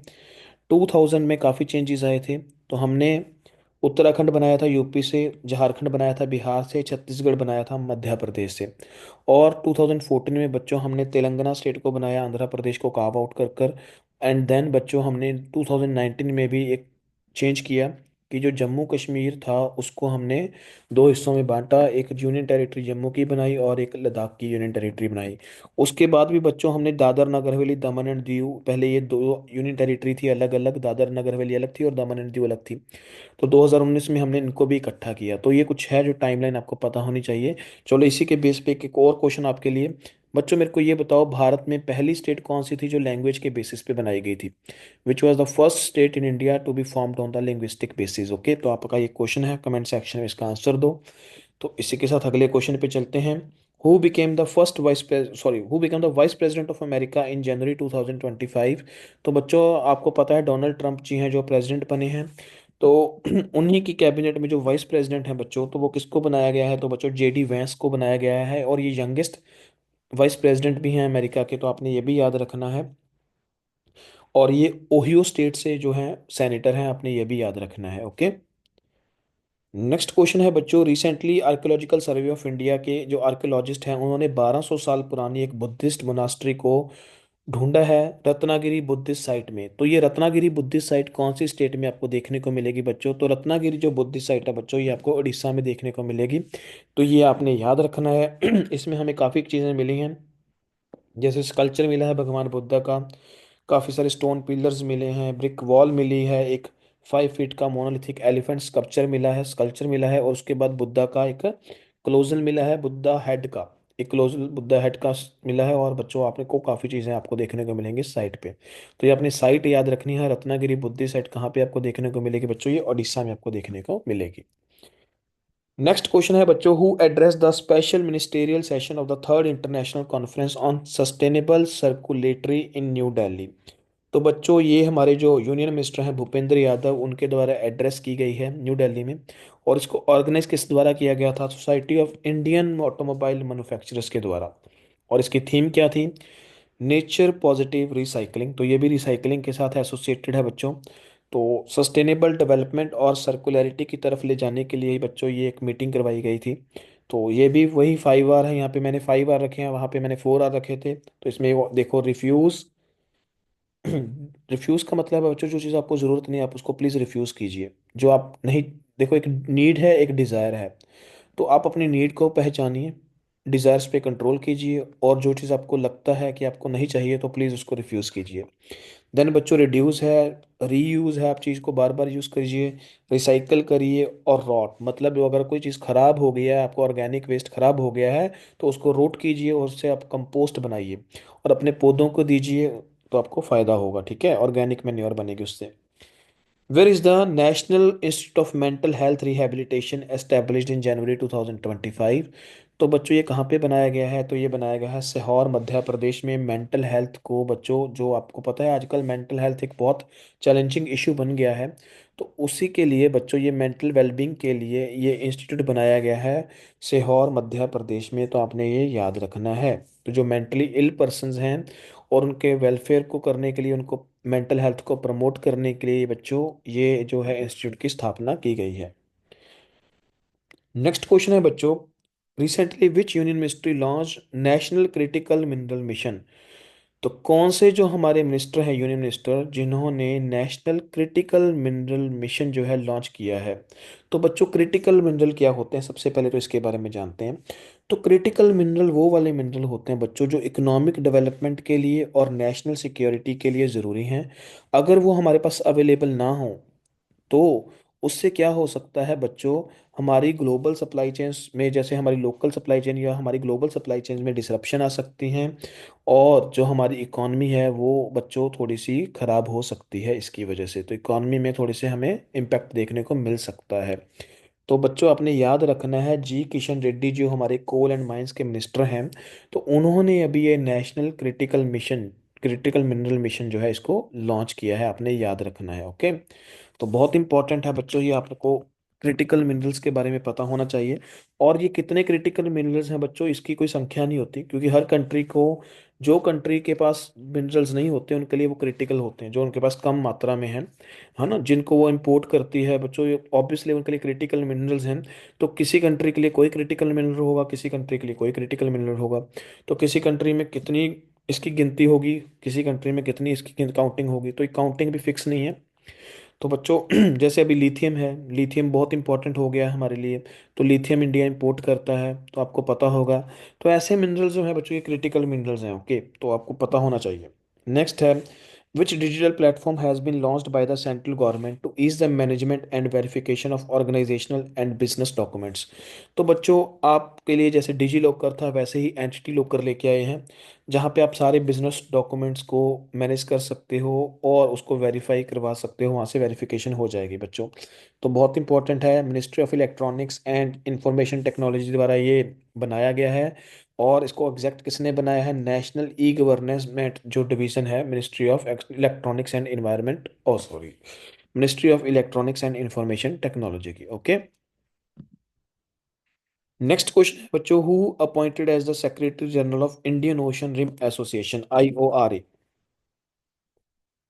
2000 में काफ़ी चेंजेस आए थे, तो हमने उत्तराखंड बनाया था यूपी से, झारखंड बनाया था बिहार से, छत्तीसगढ़ बनाया था मध्य प्रदेश से। और 2014 में बच्चों हमने तेलंगाना स्टेट को बनाया आंध्र प्रदेश को कार्व आउट कर कर। एंड देन बच्चों हमने 2019 में भी एक चेंज किया कि जो जम्मू कश्मीर था उसको हमने दो हिस्सों में बांटा, एक यूनियन टेरिटरी जम्मू की बनाई और एक लद्दाख की यूनियन टेरिटरी बनाई। उसके बाद भी बच्चों हमने दादर नगर हवेली, दमन एंड दीव, पहले ये दो यूनियन टेरिटरी थी अलग अलग, दादर नगर हवेली अलग थी और दमन एंड दीव अलग थी। तो 2019 में हमने इनको भी इकट्ठा किया। तो ये कुछ है जो टाइमलाइन आपको पता होनी चाहिए। चलो इसी के बेस पे एक और क्वेश्चन आपके लिए बच्चों, मेरे को ये बताओ भारत में पहली स्टेट कौन सी थी जो लैंग्वेज के बेसिस पे बनाई गई थी। Which was the first state in India to be formed on the linguistic basis. Okay, तो आपका ये क्वेश्चन है, कमेंट सेक्शन में इसका आंसर दो। तो इसी के साथ अगले क्वेश्चन पे चलते हैं। Who became the vice president of America in January 2025। तो बच्चों आपको पता है डोनाल्ड ट्रंप जी हैं जो प्रेसिडेंट बने हैं। तो उन्हीं की कैबिनेट में जो वाइस प्रेसिडेंट हैं बच्चों, तो वो किसको बनाया गया है, तो बच्चों जेडी वैंस को बनाया गया है। और ये यंगेस्ट वाइस प्रेसिडेंट भी हैं अमेरिका के, तो आपने ये भी याद रखना है। और ये ओहियो स्टेट से जो हैं सेनेटर हैं, आपने ये भी याद रखना है। ओके। नेक्स्ट क्वेश्चन है बच्चों, recently archaeological survey of India के जो आर्कियोलॉजिस्ट हैं उन्होंने 1200 साल पुरानी एक बुद्धिस्ट मोनास्ट्री को ढूंढा है रत्नागिरी बुद्धिस्ट साइट में। तो ये रत्नागिरी बुद्धिस्ट साइट कौन सी स्टेट में आपको देखने को मिलेगी बच्चों, तो रत्नागिरी जो बुद्धिस्ट साइट है बच्चों ये आपको उड़ीसा में देखने को मिलेगी। तो ये आपने याद रखना है। इसमें हमें काफ़ी चीज़ें मिली हैं, जैसे स्कल्पचर मिला है भगवान बुद्धा का, काफ़ी सारे स्टोन पिलर्स मिले हैं, ब्रिक वॉल मिली है, एक 5 फीट का मोनोलिथिक एलिफेंट स्कल्पचर मिला है। और उसके बाद बुद्धा का एक क्लोजल मिला है, बुद्धा हेड का एक क्लोजल बुद्धा हेड का मिला है। और बच्चों आपने को काफ़ी चीज़ें आपको देखने को मिलेंगी साइट पे। तो ये अपनी साइट याद रखनी है, रत्नागिरी बुद्धि साइट कहाँ पे आपको देखने को मिलेगी बच्चों, ये ओडिशा में आपको देखने को मिलेगी। नेक्स्ट क्वेश्चन है बच्चों, who address the special ministerial session of the third international conference on sustainable circulatory in new Delhi. तो बच्चों ये हमारे जो यूनियन मिनिस्टर हैं भूपेंद्र यादव, उनके द्वारा एड्रेस की गई है न्यू दिल्ली में। और इसको ऑर्गेनाइज किस द्वारा किया गया था, society of Indian automobile manufacturers के द्वारा। और इसकी थीम क्या थी, नेचर पॉजिटिव रिसाइकलिंग। तो ये भी रिसाइकलिंग के साथ एसोसिएटेड है बच्चों। तो सस्टेनेबल डेवलपमेंट और सर्कुलरिटी की तरफ ले जाने के लिए ही बच्चों ये एक मीटिंग करवाई गई थी। तो ये भी वही 5 आर है, यहाँ पे मैंने 5 आर रखे हैं, वहाँ पे मैंने 4 आर रखे थे। तो इसमें देखो, रिफ्यूज़। रिफ्यूज़ का मतलब है बच्चों जो चीज़ आपको ज़रूरत नहीं है आप उसको प्लीज़ रिफ्यूज़ कीजिए। जो आप नहीं, देखो एक नीड है एक डिज़ायर है, तो आप अपनी नीड को पहचानिए, डिज़ायर्स पे कंट्रोल कीजिए, और जो चीज़ आपको लगता है कि आपको नहीं चाहिए तो प्लीज़ उसको रिफ्यूज़ कीजिए। देन बच्चों रिड्यूस है, रीयूज़ है, आप चीज़ को बार बार यूज़ करिए, रिसाइकल करिए। और रॉट मतलब अगर कोई चीज़ ख़राब हो गई है, आपको ऑर्गेनिक वेस्ट ख़राब हो गया है, तो उसको रोट कीजिए और उससे आप कंपोस्ट बनाइए और अपने पौधों को दीजिए। तो आपको फायदा होगा, ठीक है, ऑर्गेनिक मैन्योर बनेगी उससे। Where is the National Institute of Mental Health Rehabilitation established in January 2025? तो बच्चों ये कहाँ पे बनाया गया है? तो ये बनाया गया है सीहोर मध्य प्रदेश में। मेंटल हेल्थ को बच्चों, जो आपको पता है आजकल मेंटल हेल्थ एक बहुत चैलेंजिंग इशू बन गया है, तो उसी के लिए बच्चों ये मेंटल वेलबींग के लिए ये इंस्टीट्यूट बनाया गया है सीहोर मध्य प्रदेश में। तो आपने ये याद रखना है। तो जो मेंटली इल पर्सन्स हैं और उनके वेलफेयर को करने के लिए, उनको मेंटल हेल्थ को प्रमोट करने के लिए बच्चों ये जो है इंस्टीट्यूट की स्थापना की गई है। नेक्स्ट क्वेश्चन है बच्चों, recently which union ministry launch national critical mineral mission? तो कौन से जो हमारे मिनिस्टर हैं, यूनियन मिनिस्टर, जिन्होंने नेशनल क्रिटिकल मिनरल मिशन जो है लॉन्च किया है? तो बच्चों क्रिटिकल मिनरल क्या होते हैं, सबसे पहले तो इसके बारे में जानते हैं। तो क्रिटिकल मिनरल वो वाले मिनरल होते हैं बच्चों जो इकोनॉमिक डेवलपमेंट के लिए और नेशनल सिक्योरिटी के लिए ज़रूरी हैं। अगर वो हमारे पास अवेलेबल ना हो तो उससे क्या हो सकता है बच्चों, हमारी ग्लोबल सप्लाई चेन्स में, जैसे हमारी लोकल सप्लाई चेन या हमारी ग्लोबल सप्लाई चेन में डिसरप्शन आ सकती हैं, और जो हमारी इकॉनमी है वो बच्चों थोड़ी सी खराब हो सकती है इसकी वजह से। तो इकॉनमी में थोड़ी से हमें इम्पैक्ट देखने को मिल सकता है। तो बच्चों आपने याद रखना है, जी किशन रेड्डी जो हमारे कोल एंड माइंस के मिनिस्टर हैं, तो उन्होंने अभी ये national critical mission, critical mineral mission जो है इसको लॉन्च किया है, आपने याद रखना है। ओके, तो बहुत इंपॉर्टेंट है बच्चों, ये आपको क्रिटिकल मिनरल्स के बारे में पता होना चाहिए। और ये कितने क्रिटिकल मिनरल्स हैं बच्चों, इसकी कोई संख्या नहीं होती, क्योंकि हर कंट्री को, जो कंट्री के पास मिनरल्स नहीं होते उनके लिए वो क्रिटिकल होते हैं, जो उनके पास कम मात्रा में है ना, जिनको वो इंपोर्ट करती है बच्चों, ये ऑब्वियसली उनके लिए क्रिटिकल मिनरल्स हैं। तो किसी कंट्री के लिए कोई क्रिटिकल मिनरल होगा, किसी कंट्री के लिए कोई क्रिटिकल मिनरल होगा। तो किसी कंट्री में कितनी इसकी गिनती होगी, किसी कंट्री में कितनी इसकी काउंटिंग होगी, तो ये काउंटिंग भी फिक्स नहीं है। तो बच्चों जैसे अभी लिथियम है, लिथियम बहुत इंपॉर्टेंट हो गया है हमारे लिए, तो लिथियम इंडिया इंपोर्ट करता है, तो आपको पता होगा। तो ऐसे मिनरल्स जो है बच्चों ये क्रिटिकल मिनरल्स हैं। ओके, तो आपको पता होना चाहिए। नेक्स्ट है, which digital platform has been launched by the central government to ease the management and verification of organisational and business documents? तो बच्चों आपके लिए जैसे डिजी लॉकर था वैसे ही एंटिटी लॉकर लेके आए हैं, जहाँ पे आप सारे बिजनेस डॉक्यूमेंट्स को मैनेज कर सकते हो और उसको वेरीफाई करवा सकते हो, वहाँ से वेरिफिकेशन हो जाएगी बच्चों। तो बहुत इंपॉर्टेंट है, ministry of electronics and information technology द्वारा ये बनाया गया है। और इसको एग्जैक्ट किसने बनाया है? नेशनल ई गवर्नेंसमेंट जो डिवीजन है ministry of electronics and environment, oh sorry, ministry of electronics and information technology की। ओके, नेक्स्ट क्वेश्चन है बच्चों, who appointed as the secretary general of Indian Ocean Rim Association, IORA?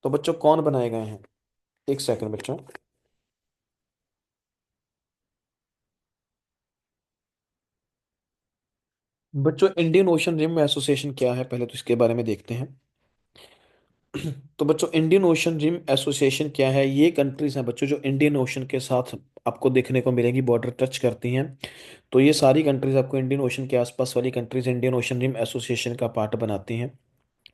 तो बच्चों कौन बनाए गए हैं? एक सेकंड बच्चों। बच्चों इंडियन ओशन रिम एसोसिएशन क्या है, पहले तो इसके बारे में देखते हैं। तो बच्चों इंडियन ओशन रिम एसोसिएशन क्या है? ये कंट्रीज हैं बच्चों जो इंडियन ओशन के साथ आपको देखने को मिलेंगी, बॉर्डर टच करती हैं। तो ये सारी कंट्रीज आपको इंडियन ओशन के आसपास वाली countries Indian Ocean Rim Association का पार्ट बनाती हैं।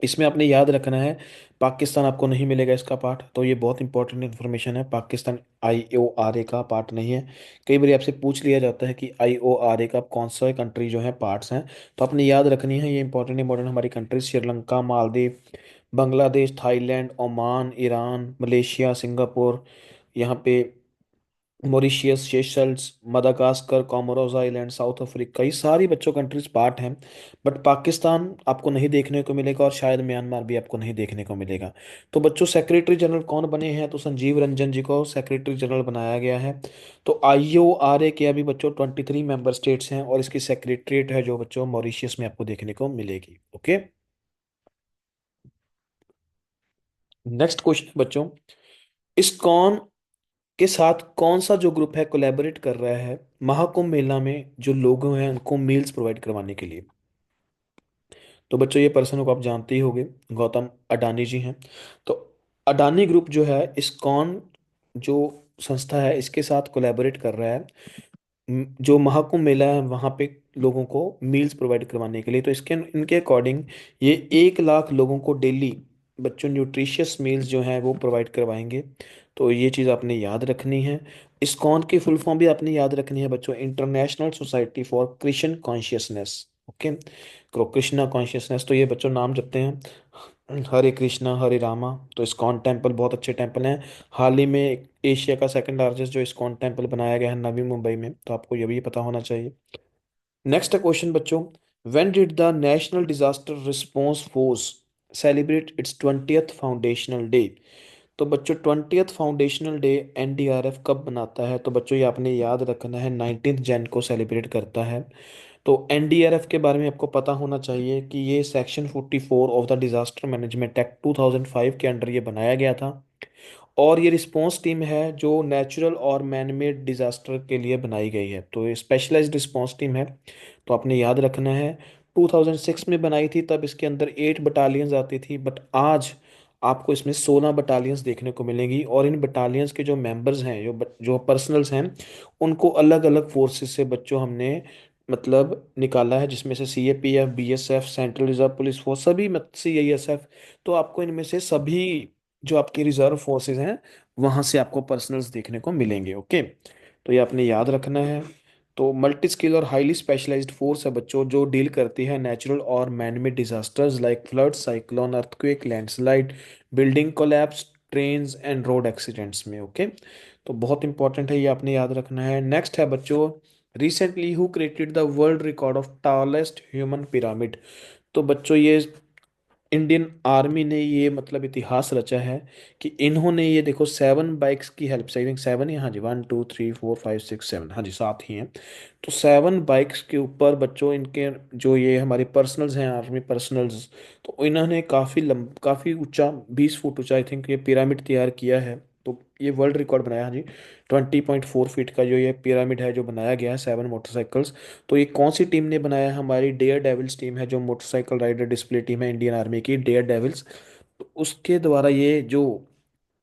इसमें आपने याद रखना है, पाकिस्तान आपको नहीं मिलेगा इसका पार्ट, तो ये बहुत इंपॉर्टेंट इन्फॉर्मेशन है, पाकिस्तान IORA का पार्ट नहीं है। कई बार आपसे पूछ लिया जाता है कि IORA का कौन सा कंट्री जो है पार्ट्स हैं, तो आपने याद रखनी है ये इंपॉर्टेंट इंपॉर्टेंट हमारी countries, Sri Lanka, Maldives, Bangladesh, Thailand, Oman, Iran, Malaysia, Singapore, यहाँ पे Mauritius, Seychelles, Madagascar, Comoros island, South Africa, ये सारी बच्चों कंट्रीज पार्ट हैं। बट पाकिस्तान आपको नहीं देखने को मिलेगा और शायद म्यांमार भी आपको नहीं देखने को मिलेगा। तो बच्चों सेक्रेटरी जनरल कौन बने हैं? तो संजीव रंजन जी को सेक्रेटरी जनरल बनाया गया है। तो IORA के अभी बच्चों 23 मेंबर स्टेट्स हैं और इसकी सेक्रेटरीट है जो बच्चों मॉरिशियस में आपको देखने को मिलेगी। ओके, नेक्स्ट क्वेश्चन बच्चों, इस्कॉन के साथ कौन सा जो ग्रुप है कोलैबोरेट कर रहा है महाकुंभ मेला में जो लोग हैं उनको मील्स प्रोवाइड करवाने के लिए? तो बच्चों ये पर्सन को आप जानते ही होंगे, गौतम अडानी जी हैं। तो अडानी ग्रुप जो है इस्कॉन जो संस्था है इसके साथ कोलैबोरेट कर रहा है, जो महाकुंभ मेला है वहाँ पे लोगों को मील्स प्रोवाइड करवाने के लिए। तो इसके इनके अकॉर्डिंग ये 1 लाख लोगों को डेली बच्चों न्यूट्रिशियस मील्स जो हैं वो प्रोवाइड करवाएंगे। तो ये चीज़ आपने याद रखनी है। इस्कॉन की फुल फॉर्म भी आपने याद रखनी है बच्चों, international society for Christian consciousness. Okay, Krishna consciousness, तो ये बच्चों नाम जपते हैं। हरे कृष्णा हरे रामा। तो इस्कॉन टेम्पल बहुत अच्छे टेम्पल हैं। हाल ही में एशिया का सेकंड लार्जेस्ट जो इस्कॉन टेम्पल बनाया गया है नवी मुंबई में, तो आपको ये भी पता होना चाहिए। नेक्स्ट क्वेश्चन बच्चों, when did the national disaster response force celebrate it's 20th foundational day? तो बच्चों 20th फाउंडेशनल डे एनडीआरएफ कब मनाता है? तो बच्चों ये आपने याद रखना है, 19 जैन को सेलिब्रेट करता है। तो एनडीआरएफ के बारे में आपको पता होना चाहिए कि ये section 44 of the disaster management act 2005 के अंडर ये बनाया गया था। और ये रिस्पांस टीम है जो नेचुरल और मैन मेड डिजास्टर के लिए बनाई गई है, तो ये स्पेशलाइज्ड रिस्पांस टीम है। तो आपने याद रखना है, 2006 में बनाई थी, तब इसके अंदर 8 बटालियंस आती थी, बट आज आपको इसमें 16 बटालियंस देखने को मिलेंगी। और इन बटालियंस के जो मेंबर्स हैं, जो पर्सनल्स हैं, उनको अलग अलग फोर्सेस से बच्चों हमने मतलब निकाला है, जिसमें से CAPF, BSF, central reserve police force, सभी मत सीआईएसएफ। तो आपको इनमें से सभी जो आपकी रिजर्व फोर्सेस हैं वहां से आपको पर्सनल्स देखने को मिलेंगे। ओके, तो ये आपने याद रखना है। तो मल्टी स्किल और हाईली स्पेशलाइज्ड फोर्स है बच्चों, जो डील करती है नेचुरल और man made disasters like flood, cyclone, earthquake, landslide, building collapse, trains and road accidents में। ओके, तो बहुत इंपॉर्टेंट है, ये आपने याद रखना है। नेक्स्ट है बच्चों, recently who created the world record of tallest human pyramid? तो बच्चों ये इंडियन आर्मी ने ये मतलब इतिहास रचा है कि इन्होंने ये देखो 7 बाइक्स की हेल्प से, आई थिंक 7 ही, हाँ जी, 1 2 3 4 5 6 7, हाँ जी 7 ही हैं। तो 7 बाइक्स के ऊपर बच्चों इनके जो ये हमारे पर्सनल्स हैं, आर्मी पर्सनल्स, तो इन्होंने काफ़ी ऊंचा 20 फुट ऊंचा आई थिंक ये पिरामिड तैयार किया है। तो ये वर्ल्ड रिकॉर्ड बनाया, हाँ जी, 20.4 फीट का जो ये पिरामिड है जो बनाया गया है 7 मोटरसाइकिल्स। तो ये कौन सी टीम ने बनाया है? हमारी डेयर डेविल्स टीम है, जो मोटरसाइकिल राइडर डिस्प्ले टीम है इंडियन आर्मी की, डेयर डेविल्स। तो उसके द्वारा ये जो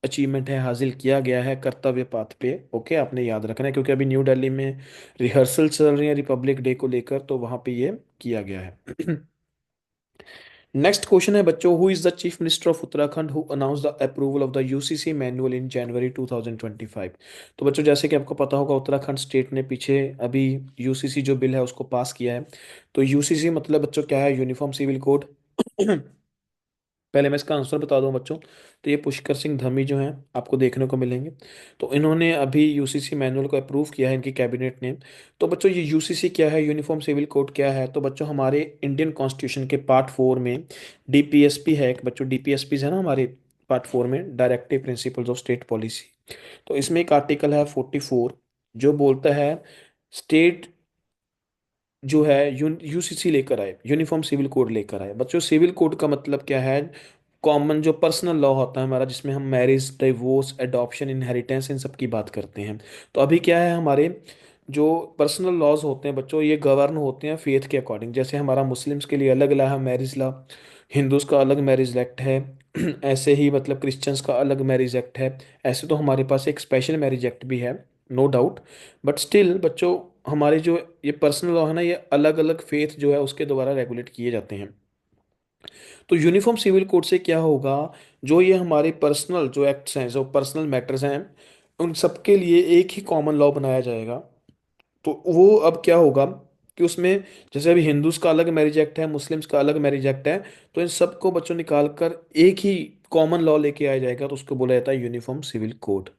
अचीवमेंट है हासिल किया गया है कर्तव्य पाथ पे। ओके, आपने याद रखना है, क्योंकि अभी न्यू दिल्ली में रिहर्सल चल रही है रिपब्लिक डे को लेकर, तो वहां पे ये किया गया है। नेक्स्ट क्वेश्चन है बच्चों, who is the chief minister of Uttarakhand who announce the approval of the UCC manual in January 2025? तो बच्चों जैसे कि आपको पता होगा, उत्तराखंड स्टेट ने पीछे अभी यूसीसी जो बिल है उसको पास किया है। तो यूसीसी मतलब बच्चों क्या है? Uniform civil code. पहले मैं इसका आंसर बता दूं बच्चों, तो ये पुष्कर सिंह धामी जो हैं आपको देखने को मिलेंगे। तो इन्होंने अभी यूसीसी मैनुअल को अप्रूव किया है इनकी कैबिनेट ने। तो बच्चों ये यूसीसी क्या है, यूनिफॉर्म सिविल कोड क्या है? तो बच्चों हमारे इंडियन कॉन्स्टिट्यूशन के पार्ट 4 में डीपीएसपी है एक बच्चों, डीपीएसपी है ना हमारे पार्ट 4 में, directive principles of state policy. तो इसमें एक आर्टिकल है 44 जो बोलता है स्टेट जो है यूसीसी लेकर आए, यूनिफॉर्म सिविल कोड लेकर आए। बच्चों सिविल कोड का मतलब क्या है? कॉमन जो पर्सनल लॉ होता है हमारा, जिसमें हम मैरिज, डिवोर्स, एडॉप्शन, इनहेरिटेंस, इन सब की बात करते हैं। तो अभी क्या है, हमारे जो पर्सनल लॉज होते हैं बच्चों, ये गवर्न होते हैं फेथ के अकॉर्डिंग। जैसे हमारा मुस्लिम्स के लिए अलग लॉ है, मैरिज लॉ, हिंदूज का अलग मैरिज एक्ट है, ऐसे ही मतलब क्रिश्चियंस का अलग मैरिज एक्ट है। ऐसे तो हमारे पास एक स्पेशल मैरिज एक्ट भी है, नो डाउट। बट स्टिल बच्चों, हमारे जो ये पर्सनल लॉ है ना, ये अलग अलग फेथ जो है उसके द्वारा रेगुलेट किए जाते हैं। तो यूनिफॉर्म सिविल कोड से क्या होगा, जो ये हमारे पर्सनल जो एक्ट्स हैं, जो पर्सनल मैटर्स हैं, उन सबके लिए एक ही कॉमन लॉ बनाया जाएगा। तो वो अब क्या होगा कि उसमें जैसे अभी हिंदूज का अलग मैरिज एक्ट है, मुस्लिम्स का अलग मैरिज एक्ट है, तो इन सबको बच्चों निकाल कर एक ही कॉमन लॉ लेके आया जाएगा, तो उसको बोला जाता है यूनिफॉर्म सिविल कोड।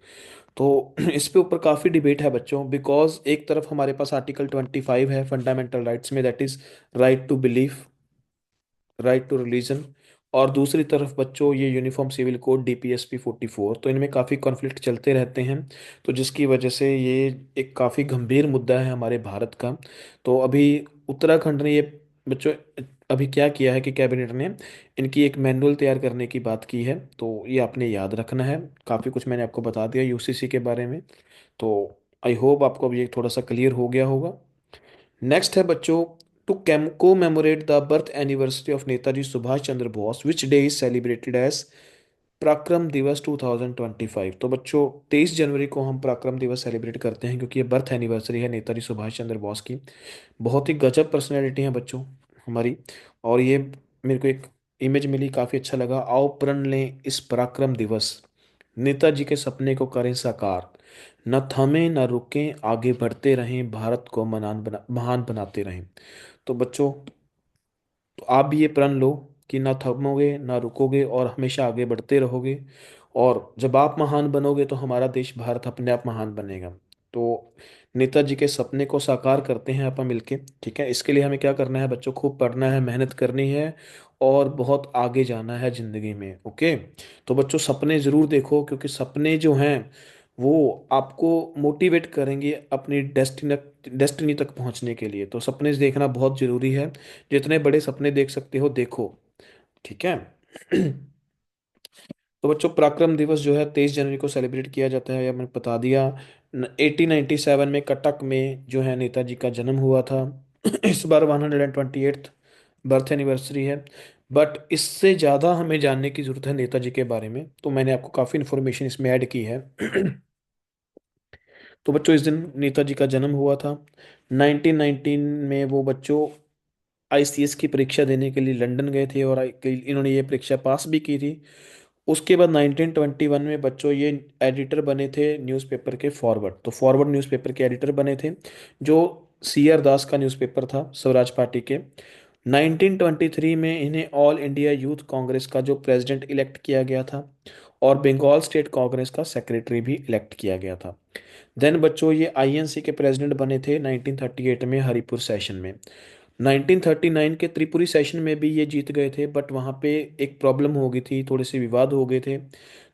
तो इस पे ऊपर काफ़ी डिबेट है बच्चों, बिकॉज एक तरफ हमारे पास आर्टिकल 25 है फंडामेंटल राइट्स में, that is right to belief, right to religion. और दूसरी तरफ बच्चों ये यूनिफॉर्म सिविल कोड डीपीएसपी 44, तो इनमें काफ़ी कॉन्फ्लिक्ट चलते रहते हैं। तो जिसकी वजह से ये एक काफ़ी गंभीर मुद्दा है हमारे भारत का। तो अभी उत्तराखंड ने ये बच्चों अभी क्या किया है कि कैबिनेट ने इनकी एक मैनुअल तैयार करने की बात की है। तो ये आपने याद रखना है। काफ़ी कुछ मैंने आपको बता दिया यूसीसी के बारे में। तो आई होप आपको अब ये थोड़ा सा क्लियर हो गया होगा। नेक्स्ट है बच्चों, to commemorate the birth anniversary of Netaji Subhas Chandra Bose which day is celebrated as Parakram Diwas 2025? तो बच्चों 23 जनवरी को हम पराक्रम दिवस सेलिब्रेट करते हैं, क्योंकि ये बर्थ एनिवर्सरी है नेताजी सुभाष चंद्र बोस की। बहुत ही गजब पर्सनैलिटी है बच्चों हमारी। और ये मेरे को एक इमेज मिली, काफ़ी अच्छा लगा। आओ प्रण लें इस पराक्रम दिवस, नेताजी के सपने को करें साकार, न थमें न रुकें आगे बढ़ते रहें, भारत को महान बनाते रहें। तो बच्चों, तो आप भी ये प्रण लो कि ना थमोगे ना रुकोगे और हमेशा आगे बढ़ते रहोगे। और जब आप महान बनोगे तो हमारा देश भारत अपने आप महान बनेगा। तो नेताजी के सपने को साकार करते हैं अपन मिलके। ठीक है, इसके लिए हमें क्या करना है बच्चों, खूब पढ़ना है, मेहनत करनी है और बहुत आगे जाना है जिंदगी में। ओके। तो बच्चों सपने जरूर देखो, क्योंकि सपने जो हैं वो आपको मोटिवेट करेंगे अपनी डेस्टिनी तक पहुंचने के लिए। तो सपने देखना बहुत जरूरी है। जितने बड़े सपने देख सकते हो देखो। ठीक है। तो बच्चों पराक्रम दिवस जो है 23 जनवरी को सेलिब्रेट किया जाता है, या मैंने बता दिया। 1897 में कटक में जो है नेताजी का जन्म हुआ था। इस बार 128th बर्थ एनिवर्सरी है। बट इससे ज़्यादा हमें जानने की ज़रूरत है नेताजी के बारे में, तो मैंने आपको काफ़ी इन्फॉर्मेशन इसमें ऐड की है। तो बच्चों इस दिन नेताजी का जन्म हुआ था। 1919 में वो बच्चों आईसीएस की परीक्षा देने के लिए लंदन गए थे और इन्होंने ये परीक्षा पास भी की थी। उसके बाद 1921 में बच्चों ये एडिटर बने थे न्यूज़पेपर के फॉरवर्ड। तो फॉरवर्ड न्यूज़पेपर के एडिटर बने थे, जो सीआर दास का न्यूज़पेपर था स्वराज पार्टी के। 1923 में इन्हें ऑल इंडिया यूथ कांग्रेस का जो प्रेसिडेंट इलेक्ट किया गया था और बंगाल स्टेट कांग्रेस का सेक्रेटरी भी इलेक्ट किया गया था। देन बच्चों ये आईएनसी के प्रेसिडेंट बने थे 1938 में हरिपुर सेशन में। 1939 के त्रिपुरी सेशन में भी ये जीत गए थे, बट वहाँ पे एक प्रॉब्लम हो गई थी, थोड़े से विवाद हो गए थे।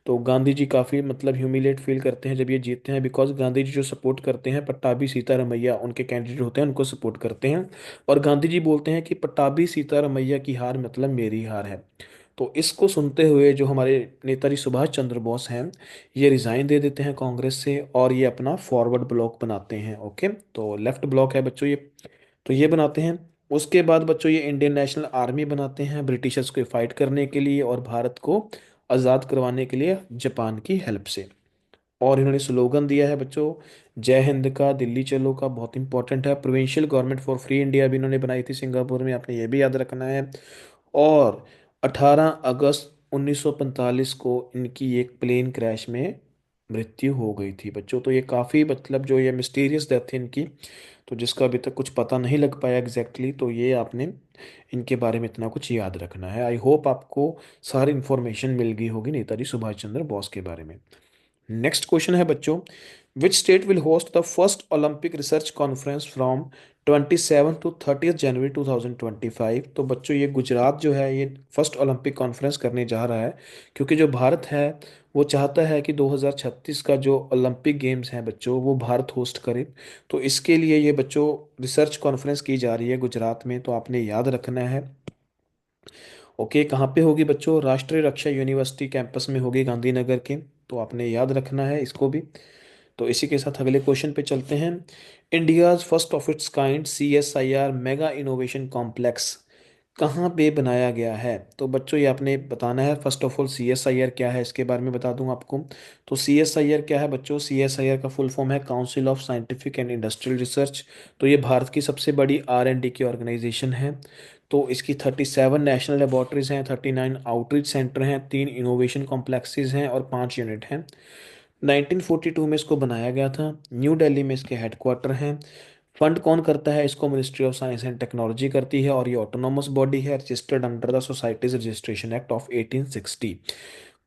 तो गांधी जी काफ़ी मतलब ह्यूमिलेट फील करते हैं जब ये जीतते हैं, बिकॉज गांधी जी जो सपोर्ट करते हैं पट्टाभी सीतारमैया उनके कैंडिडेट होते हैं, उनको सपोर्ट करते हैं। और गांधी जी बोलते हैं कि पट्टाभी सीतारमैया की हार मतलब मेरी हार है। तो इसको सुनते हुए जो हमारे नेताजी सुभाष चंद्र बोस हैं, ये रिजाइन दे देते हैं कांग्रेस से और ये अपना फॉरवर्ड ब्लॉक बनाते हैं। ओके, तो लेफ्ट ब्लॉक है बच्चों ये, तो ये बनाते हैं। उसके बाद बच्चों ये इंडियन नेशनल आर्मी बनाते हैं ब्रिटिशर्स को फाइट करने के लिए और भारत को आज़ाद करवाने के लिए जापान की हेल्प से। और इन्होंने स्लोगन दिया है बच्चों जय हिंद का, दिल्ली चलो का, बहुत इंपॉर्टेंट है। Provincial government for free India भी इन्होंने बनाई थी सिंगापुर में, आपने ये भी याद रखना है। और 18 अगस्त 1945 को इनकी एक प्लेन क्रैश में मृत्यु हो गई थी बच्चों। तो ये काफ़ी मतलब जो ये मिस्टीरियस डेथ थी इनकी, तो जिसका अभी तक कुछ पता नहीं लग पाया एग्जैक्टली exactly, तो ये आपने इनके बारे में इतना कुछ याद रखना है। आई होप आपको सारी इन्फॉर्मेशन मिल गई होगी नेताजी सुभाष चंद्र बोस के बारे में। नेक्स्ट क्वेश्चन है बच्चों, which state will host the first Olympic research conference from 27 to 30 January 2025। तो बच्चों ये गुजरात जो है ये फर्स्ट ओलंपिक कॉन्फ्रेंस करने जा रहा है, क्योंकि जो भारत है वो चाहता है कि 2036 का जो ओलंपिक गेम्स हैं बच्चों वो भारत होस्ट करे। तो इसके लिए ये बच्चों रिसर्च कॉन्फ्रेंस की जा रही है गुजरात में, तो आपने याद रखना है। ओके, कहाँ पे होगी बच्चों, राष्ट्रीय रक्षा यूनिवर्सिटी कैंपस में होगी गांधीनगर के। तो आपने याद रखना है इसको भी। तो इसी के साथ अगले क्वेश्चन पे चलते हैं। India's first of its kind CSIR mega innovation complex कहाँ पे बनाया गया है। तो बच्चों ये आपने बताना है। फर्स्ट ऑफ ऑल सीएसआईआर क्या है इसके बारे में बता दूं आपको। तो सीएसआईआर क्या है बच्चों, सीएसआईआर का फुल फॉर्म है council of scientific and industrial research. तो ये भारत की सबसे बड़ी R&D की ऑर्गेनाइजेशन है। तो इसकी 37 नेशनल लेबोरेटरीज हैं, 39 आउटरीच सेंटर हैं, 3 इनोवेशन कॉम्प्लेक्सेस हैं और 5 यूनिट हैं। 1942 में इसको बनाया गया था। न्यू दिल्ली में इसके हेडक्वार्टर हैं। फंड कौन करता है इसको, ministry of science and technology करती है और ये ऑटोनॉमस बॉडी है, registered under the societies registration act of 1860।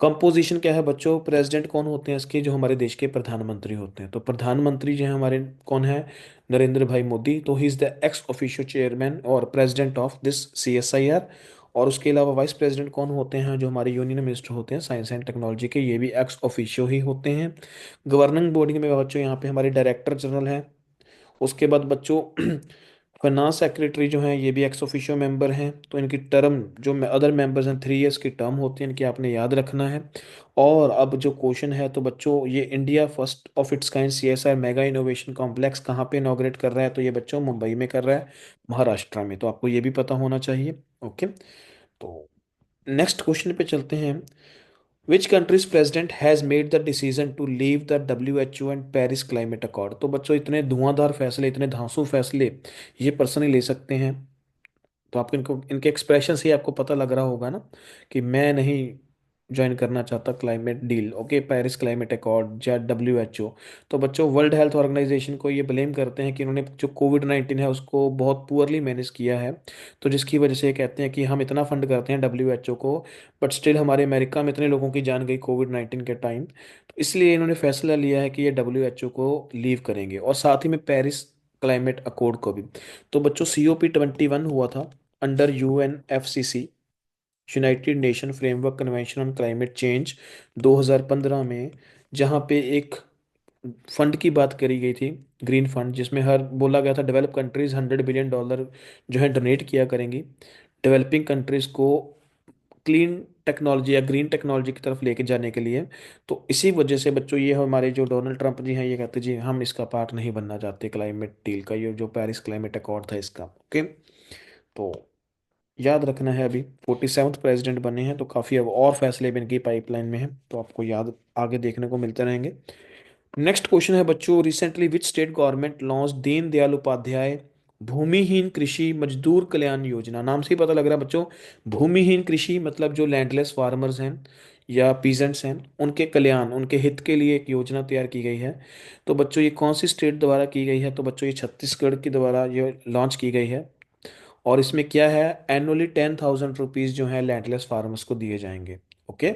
Composition क्या है बच्चों, प्रेसिडेंट कौन होते हैं इसके, जो हमारे देश के प्रधानमंत्री होते हैं। तो प्रधानमंत्री जो है हमारे कौन है, नरेंद्र भाई मोदी। तो he is the ex officio chairman और प्रेसिडेंट ऑफ दिस सीएसआईआर। और उसके अलावा वाइस प्रेसिडेंट कौन होते हैं, जो हमारे यूनियन मिनिस्टर होते हैं साइंस एंड टेक्नोलॉजी के, ये भी एक्स ऑफिशियो ही होते हैं। गवर्निंग बॉडी में बच्चों यहाँ पे हमारे डायरेक्टर जनरल हैं। उसके बाद बच्चों फाइनेंस सेक्रेटरी जो हैं ये भी एक्स ऑफिशियो मेंबर हैं। तो इनकी टर्म जो अदर मेंबर्स हैं 3 इयर्स की टर्म होती है इनकी, आपने याद रखना है। और अब जो क्वेश्चन है तो बच्चों ये India first of its kind CSR mega innovation complex कहाँ पे इनॉग्रेट कर रहा है, तो ये बच्चों मुंबई में कर रहा है, महाराष्ट्र में। तो आपको ये भी पता होना चाहिए। ओके, तो नेक्स्ट क्वेश्चन पे चलते हैं। Which countries president has made the decision to leave the WHO and Paris climate accord. तो बच्चों इतने धुआंधार फैसले, इतने धांसू फैसले ये पर्सन ही ले सकते हैं। तो आपको इनको इनके एक्सप्रेशन से ही आपको पता लग रहा होगा ना कि मैं नहीं ज्वाइन करना चाहता climate deal, okay, Paris climate accord या WHO। तो बच्चों वर्ल्ड हेल्थ ऑर्गेनाइजेशन को ये ब्लेम करते हैं कि इन्होंने जो कोविड 19 है उसको बहुत पुअरली मैनेज किया है। तो जिसकी वजह से ये कहते हैं कि हम इतना फंड करते हैं WHO को, बट स्टिल हमारे अमेरिका में इतने लोगों की जान गई कोविड 19 के टाइम। तो इसलिए इन्होंने फैसला लिया है कि ये WHO को लीव करेंगे, और साथ ही में पेरिस क्लाइमेट अकॉर्ड को भी। तो बच्चों COP 21 हुआ था under UNFCC, United nation framework convention on climate change, 2015 में, जहाँ पे एक फंड की बात करी गई थी, ग्रीन फंड, जिसमें हर बोला गया था डेवलप कंट्रीज $100 बिलियन जो है डोनेट किया करेंगी डेवलपिंग कंट्रीज को क्लीन टेक्नोलॉजी या ग्रीन टेक्नोलॉजी की तरफ लेके जाने के लिए। तो इसी वजह से बच्चों ये हमारे जो डोनाल्ड ट्रंप जी हैं ये कहते जी हम इसका पार्ट नहीं बनना चाहते क्लाइमेट डील का, ये जो पेरिस क्लाइमेट अकॉर्ड था इसका, ओके। तो याद रखना है, अभी 47th प्रेसिडेंट बने हैं, तो काफ़ी अब और फैसले भी इनकी पाइपलाइन में हैं, तो आपको याद आगे देखने को मिलते रहेंगे। नेक्स्ट क्वेश्चन है बच्चों, recently which state government launch Deen Dayal Upadhyay भूमिहीन कृषि मजदूर कल्याण योजना। नाम से ही पता लग रहा है बच्चों, भूमिहीन कृषि मतलब जो लैंडलेस फार्मर्स हैं या पीजेंट्स हैं, उनके कल्याण, उनके हित के लिए एक योजना तैयार की गई है। तो बच्चों ये कौन सी स्टेट द्वारा की गई है? तो बच्चों ये छत्तीसगढ़ के द्वारा ये लॉन्च की गई है। और इसमें क्या है, एनुअली 10,000 रुपीज़ जो है लैंडलेस फार्मर्स को दिए जाएंगे, ओके।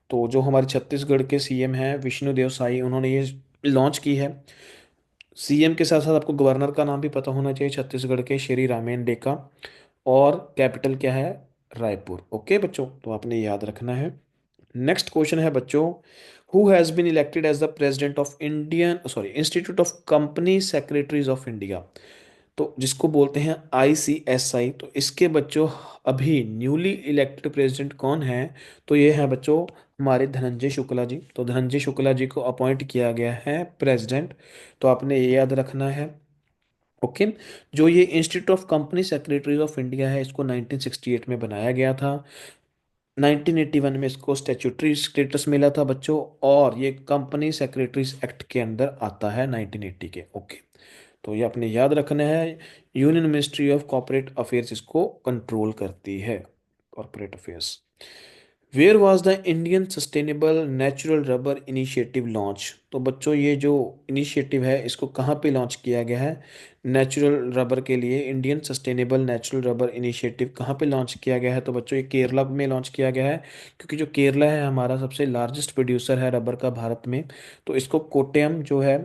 तो जो हमारे छत्तीसगढ़ के CM हैं विष्णुदेव साई, उन्होंने ये लॉन्च की है। CM के साथ साथ आपको गवर्नर का नाम भी पता होना चाहिए छत्तीसगढ़ के, श्री रामेन डेका। और कैपिटल क्या है? रायपुर, ओके बच्चों, तो आपने याद रखना है। नेक्स्ट क्वेश्चन है बच्चों, who has been elected as the president of Indian sorry institute of company secretaries of India, तो जिसको बोलते हैं ICSI। तो इसके बच्चों अभी न्यूली इलेक्टेड प्रेसिडेंट कौन है? तो ये है बच्चों हमारे धनंजय शुक्ला जी। तो धनंजय शुक्ला जी को अपॉइंट किया गया है प्रेसिडेंट, तो आपने ये याद रखना है, ओके। जो ये institute of company secretaries of India है, इसको 1968 में बनाया गया था। 1981 में इसको स्टैट्यूटरी स्टेटस मिला था बच्चों, और ये कंपनी सेक्रेटरीज एक्ट के अंदर आता है 1980 के, ओके। तो ये अपने याद रखना है। Union ministry of corporate affairs इसको कंट्रोल करती है, corporate affairs. Where was the Indian sustainable natural rubber initiative launch. तो बच्चों ये जो इनिशिएटिव है इसको कहाँ पे लॉन्च किया गया है? नेचुरल रबर के लिए Indian sustainable natural rubber initiative कहाँ पे लॉन्च किया गया है? तो बच्चों ये केरला में लॉन्च किया गया है, क्योंकि जो केरला है हमारा सबसे लार्जेस्ट प्रोड्यूसर है रबर का भारत में। तो इसको कोट्टयम जो है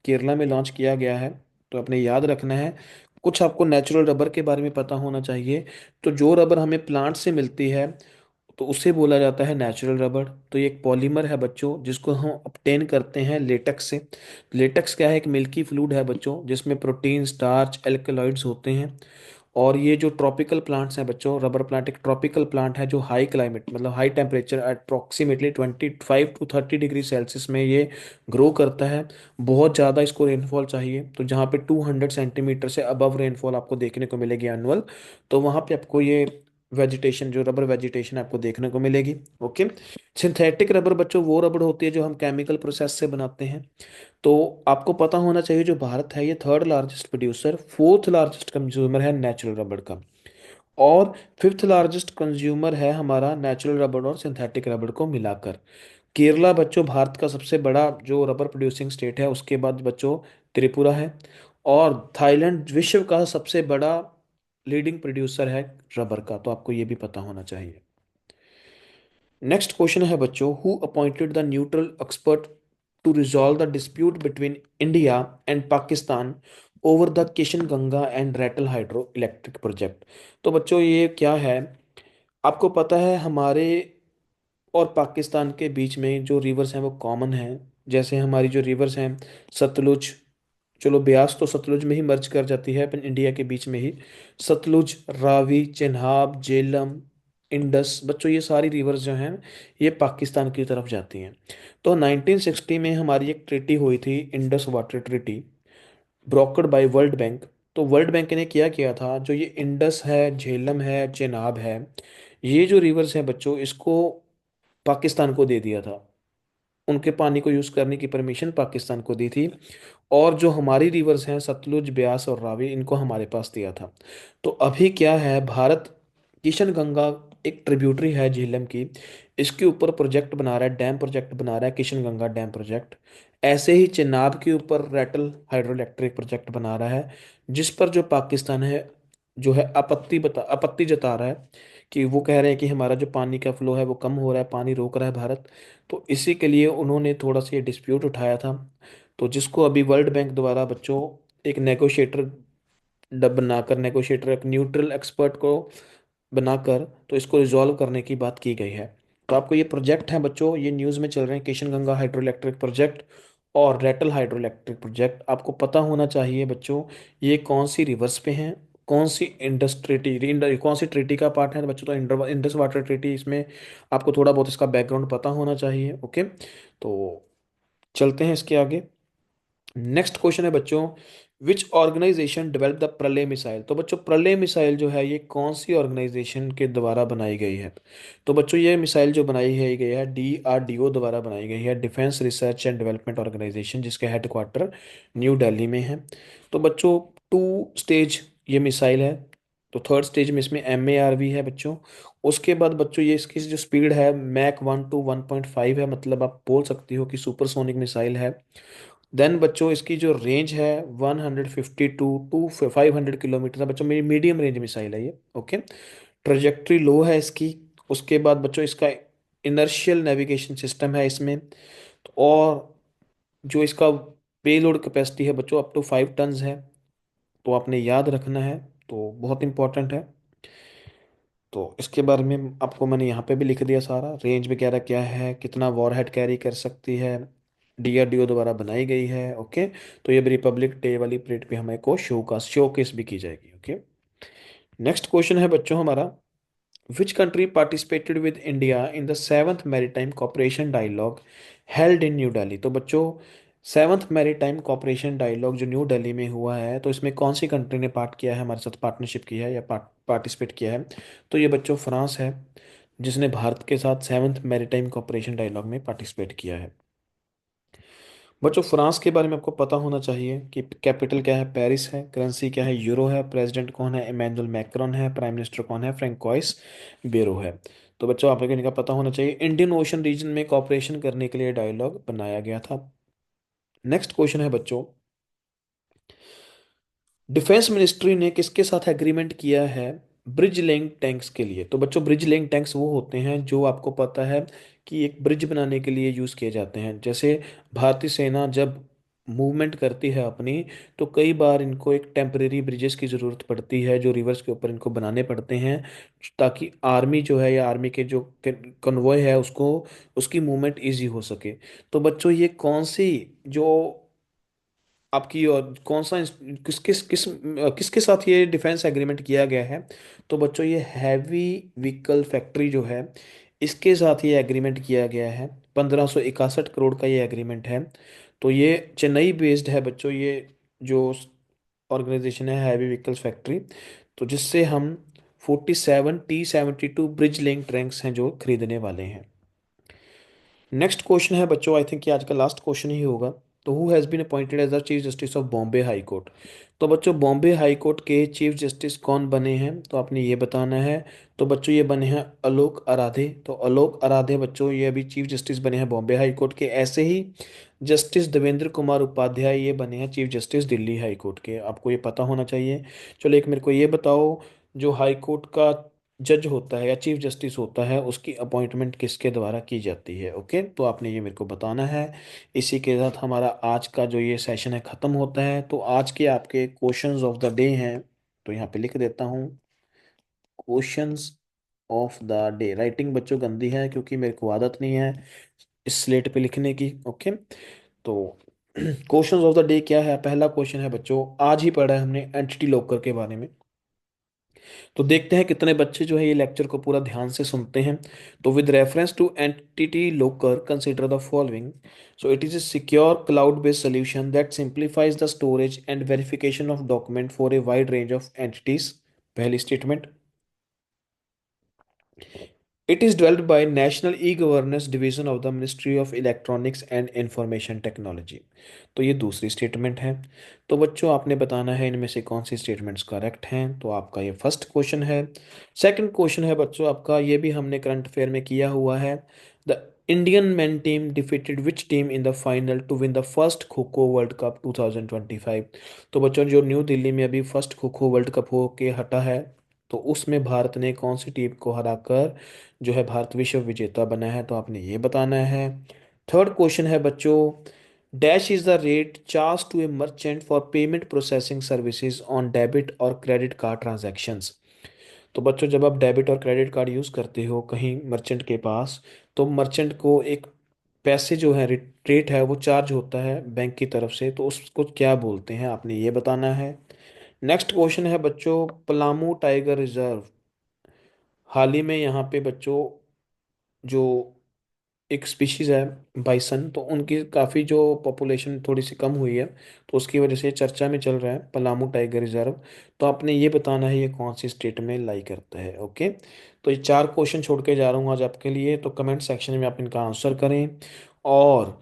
केरला में लॉन्च किया गया है। तो अपने याद रखना है, कुछ आपको नेचुरल रबर के बारे में पता होना चाहिए। तो जो रबर हमें प्लांट से मिलती है तो उसे बोला जाता है नेचुरल रबर। तो ये एक पॉलीमर है बच्चों जिसको हम ऑब्टेन करते हैं लेटेक्स से। लेटेक्स क्या है? एक मिल्की फ्लूइड है बच्चों जिसमें प्रोटीन, स्टार्च, एल्कलॉइड्स होते हैं। और ये जो ट्रॉपिकल प्लांट्स हैं बच्चों, रबर प्लांट एक ट्रॉपिकल प्लांट है जो हाई क्लाइमेट मतलब high temperature approximately 25 to 30 degree Celsius में ये ग्रो करता है। बहुत ज़्यादा इसको रेनफॉल चाहिए, तो जहाँ पे 200 सेंटीमीटर से अबव रेनफॉल आपको देखने को मिलेगी एनुअल, तो वहाँ पे आपको ये वेजिटेशन, जो रबर वेजिटेशन आपको देखने को मिलेगी, ओके। सिंथेटिक रबर बच्चों वो रबर होती है जो हम केमिकल प्रोसेस से बनाते हैं। तो आपको पता होना चाहिए जो भारत है ये third largest producer, fourth largest consumer है नेचुरल रबर का, और फिफ्थ लार्जेस्ट कंज्यूमर है हमारा नेचुरल रबर और सिंथेटिक रबर को मिलाकर। केरला बच्चों भारत का सबसे बड़ा जो रबर प्रोड्यूसिंग स्टेट है, उसके बाद बच्चों त्रिपुरा है। और थाईलैंड विश्व का सबसे बड़ा लीडिंग प्रोड्यूसर है रबर का, तो आपको ये भी पता होना चाहिए। नेक्स्ट क्वेश्चन है बच्चों, who appointed the neutral expert to resolve the dispute between India and Pakistan over the Kishan Ganga and Ratle hydro electric project. तो बच्चों ये क्या है, आपको पता है हमारे और पाकिस्तान के बीच में जो रिवर्स हैं वो कॉमन हैं। जैसे हमारी जो रिवर्स हैं सतलुज, चलो ब्यास तो सतलुज में ही मर्ज कर जाती है अपन इंडिया के बीच में ही। सतलुज, रावी, चेनाब, झेलम, इंडस बच्चों ये सारी रिवर्स जो हैं ये पाकिस्तान की तरफ जाती हैं। तो 1960 में हमारी एक ट्रीटी हुई थी, Indus water treaty, brokered by world bank. तो वर्ल्ड बैंक ने क्या किया था, जो ये इंडस है, झेलम है, चेनाब है, ये जो रिवर्स हैं बच्चों इसको पाकिस्तान को दे दिया था। उनके पानी को यूज करने की परमिशन पाकिस्तान को दी थी। और जो हमारी रिवर्स हैं सतलुज, ब्यास और रावी, इनको हमारे पास दिया था। तो अभी क्या है, भारत किशन गंगा एक ट्रिब्यूटरी है झेलम की, इसके ऊपर प्रोजेक्ट बना रहा है, डैम प्रोजेक्ट बना रहा है, किशन गंगा डैम प्रोजेक्ट। ऐसे ही चिनाब के ऊपर रैटल हाइड्रो इलेक्ट्रिक प्रोजेक्ट बना रहा है, जिस पर जो पाकिस्तान है जो है आपत्ति जता रहा है कि वो कह रहे हैं कि हमारा जो पानी का फ्लो है वो कम हो रहा है, पानी रोक रहा है भारत। तो इसी के लिए उन्होंने थोड़ा सा ये डिस्प्यूट उठाया था। तो जिसको अभी वर्ल्ड बैंक द्वारा बच्चों एक नेगोशिएटर डब बनाकर, नेगोशिएटर एक न्यूट्रल एक्सपर्ट को बनाकर तो इसको रिजॉल्व करने की बात की गई है। तो आपको ये प्रोजेक्ट है बच्चों, ये न्यूज़ में चल रहे हैं, Kishan Ganga hydro electric project और रेटल हाइड्रो इलेक्ट्रिक प्रोजेक्ट। आपको पता होना चाहिए बच्चों ये कौन सी रिवर्स पे हैं, कौन सी कौन सी ट्रीटी का पार्ट है। तो बच्चों तो इंडस वाटर ट्रीटी, इसमें आपको थोड़ा बहुत इसका बैकग्राउंड पता होना चाहिए। ओके, तो चलते हैं इसके आगे। नेक्स्ट क्वेश्चन है बच्चों, विच ऑर्गेनाइजेशन डेवलप द प्रलय मिसाइल। तो बच्चों प्रलय मिसाइल जो है ये कौन सी ऑर्गेनाइजेशन के द्वारा बनाई गई है। तो बच्चों ये मिसाइल जो बनाई है गई है DRDO द्वारा बनाई गई है, defence research and development organisation, जिसके हेडक्वार्टर न्यू दिल्ली में है। तो बच्चों 2 स्टेज ये मिसाइल है। तो थर्ड स्टेज में इसमें MARV है बच्चों। उसके बाद बच्चों ये इसकी जो स्पीड है मैक 1 to 1.5 है, मतलब आप बोल सकती हो कि सुपरसोनिक मिसाइल है। देन बच्चों इसकी जो रेंज है 152 to 500 किलोमीटर है बच्चों, मेरी मीडियम रेंज मिसाइल है ये। ओके, ट्रेजेक्ट्री लो है इसकी। उसके बाद बच्चों इसका इनर्शियल नेविगेशन सिस्टम है इसमें। और जो इसका पेलोड कैपेसिटी है बच्चों अप टू 5 टन है। तो आपने याद रखना है, तो बहुत इंपॉर्टेंट है। तो इसके बारे में आपको मैंने यहाँ पे भी लिख दिया सारा, रेंज वगैरह क्या है, कितना वॉरहेड कैरी कर सकती है, DRDO द्वारा बनाई गई है। ओके, तो ये रिपब्लिक डे वाली परेड पे हमें को शोकेस भी की जाएगी। ओके, नेक्स्ट क्वेश्चन है बच्चों हमारा, which country participated with India in the seventh maritime cooperation dialogue held in new Delhi. तो बच्चों सेवंथ मैरीटाइम कॉपरेशन डायलॉग जो न्यू दिल्ली में हुआ है, तो इसमें कौन सी कंट्री ने पार्ट किया है, हमारे साथ पार्टनरशिप किया है या पार्टिसिपेट किया है। तो ये बच्चों फ्रांस है, जिसने भारत के साथ सेवंथ मैरीटाइम कॉपरेशन डायलॉग में पार्टिसिपेट किया है। बच्चों फ्रांस के बारे में आपको पता होना चाहिए कि कैपिटल क्या है, पेरिस है, करेंसी क्या है, यूरो है, प्रेसिडेंट कौन है, इमैनुअल मैक्रोन है, प्राइम मिनिस्टर कौन है, फ्रेंकोइस बेरो है। तो बच्चों आपको इनका पता होना चाहिए, इंडियन ओशन रीजन में कॉपरेशन करने के लिए डायलॉग बनाया गया था। नेक्स्ट क्वेश्चन है बच्चों, डिफेंस मिनिस्ट्री ने किसके साथ एग्रीमेंट किया है ब्रिज लेइंग टैंक्स के लिए। तो बच्चों ब्रिज लेइंग टैंक्स वो होते हैं जो आपको पता है कि एक ब्रिज बनाने के लिए यूज़ किए जाते हैं। जैसे भारतीय सेना जब मूवमेंट करती है अपनी, तो कई बार इनको एक टेम्परेरी ब्रिजेस की ज़रूरत पड़ती है जो रिवर्स के ऊपर इनको बनाने पड़ते हैं, ताकि आर्मी जो है या आर्मी के जो कन्वॉय है उसको उसकी मूवमेंट इजी हो सके। तो बच्चों ये कौन सी जो आपकी और कौन सा किसके साथ ये डिफेंस एग्रीमेंट किया गया है। तो बच्चों ये हैवी व्हीकल फैक्ट्री जो है इसके साथ ये एग्रीमेंट किया गया है, 1561 करोड़ का ये एग्रीमेंट है। तो ये चेन्नई बेस्ड है बच्चों, ये जो ऑर्गेनाइजेशन है हैवी व्हीकल्स फैक्ट्री। तो जिससे हम 47T72 ब्रिज लिंक ट्रैंक्स हैं जो खरीदने वाले हैं। नेक्स्ट क्वेश्चन है बच्चों, आई थिंक ये आज का लास्ट क्वेश्चन ही होगा। तो who has been appointed as the chief justice of Bombay high court. तो बच्चों बॉम्बे हाई कोर्ट के चीफ जस्टिस कौन बने हैं, तो आपने ये बताना है। तो बच्चों ये बने हैं आलोक आराधे। तो आलोक आराधे बच्चों ये अभी चीफ जस्टिस बने हैं बॉम्बे हाई कोर्ट के। ऐसे ही जस्टिस देवेंद्र कुमार उपाध्याय ये बने हैं chief justice Delhi high court के, आपको ये पता होना चाहिए। चलो एक मेरे को ये बताओ, जो हाई कोर्ट का जज होता है या चीफ जस्टिस होता है उसकी अपॉइंटमेंट किसके द्वारा की जाती है। ओके, तो आपने ये मेरे को बताना है। इसी के साथ हमारा आज का जो ये सेशन है ख़त्म होता है। तो आज के आपके क्वेश्चंस ऑफ द डे हैं, तो यहाँ पे लिख देता हूँ questions of the day. Writing बच्चों गंदी है क्योंकि मेरे को आदत नहीं है इस स्लेट पे लिखने की। ओके, तो क्वेश्चंस ऑफ द डे क्या है, पहला क्वेश्चन है बच्चों, आज ही पढ़ा है हमने एंटिटी लॉकर के बारे में। तो देखते हैं कितने बच्चे जो है ये लेक्चर को पूरा ध्यान से सुनते हैं। तो with reference to entity locker consider the following. So it is a secure cloud based solution that simplifies the storage and verification of document for a wide range of entities। पहली statement, it is developed by national e governance division of the ministry of electronics and information technology. तो ये दूसरी statement है। तो बच्चों आपने बताना है इनमें से कौन सी स्टेटमेंट्स करेक्ट हैं। तो आपका ये फर्स्ट क्वेश्चन है। सेकंड क्वेश्चन है बच्चों आपका, ये भी हमने करंट अफेयर में किया हुआ है। The Indian men team defeated which team in the final to win the first kho kho world cup 2025। तो बच्चों जो न्यू दिल्ली में अभी first kho kho world cup हो के हटा है, तो उसमें भारत ने कौन सी टीम को हराकर जो है भारत विश्व विजेता बना है, तो आपने ये बताना है। थर्ड क्वेश्चन है बच्चों, dash is the rate charge to a merchant for payment processing services on debit और क्रेडिट कार्ड ट्रांजैक्शंस। तो बच्चों जब आप डेबिट और क्रेडिट कार्ड यूज़ करते हो कहीं मर्चेंट के पास, तो मर्चेंट को एक पैसे जो है रेट है वो चार्ज होता है बैंक की तरफ से, तो उसको क्या बोलते हैं आपने ये बताना है। नेक्स्ट क्वेश्चन है बच्चों, पलामू टाइगर रिजर्व हाल ही में यहाँ पे बच्चों जो एक स्पीशीज है बाइसन, तो उनकी काफ़ी जो पॉपुलेशन थोड़ी सी कम हुई है, तो उसकी वजह से चर्चा में चल रहा है पलामू टाइगर रिजर्व। तो आपने ये बताना है ये कौन सी स्टेट में लाई करता है। ओके, तो ये चार क्वेश्चन छोड़ के जा रहा हूँ आज आपके लिए, तो कमेंट सेक्शन में आप इनका आंसर करें। और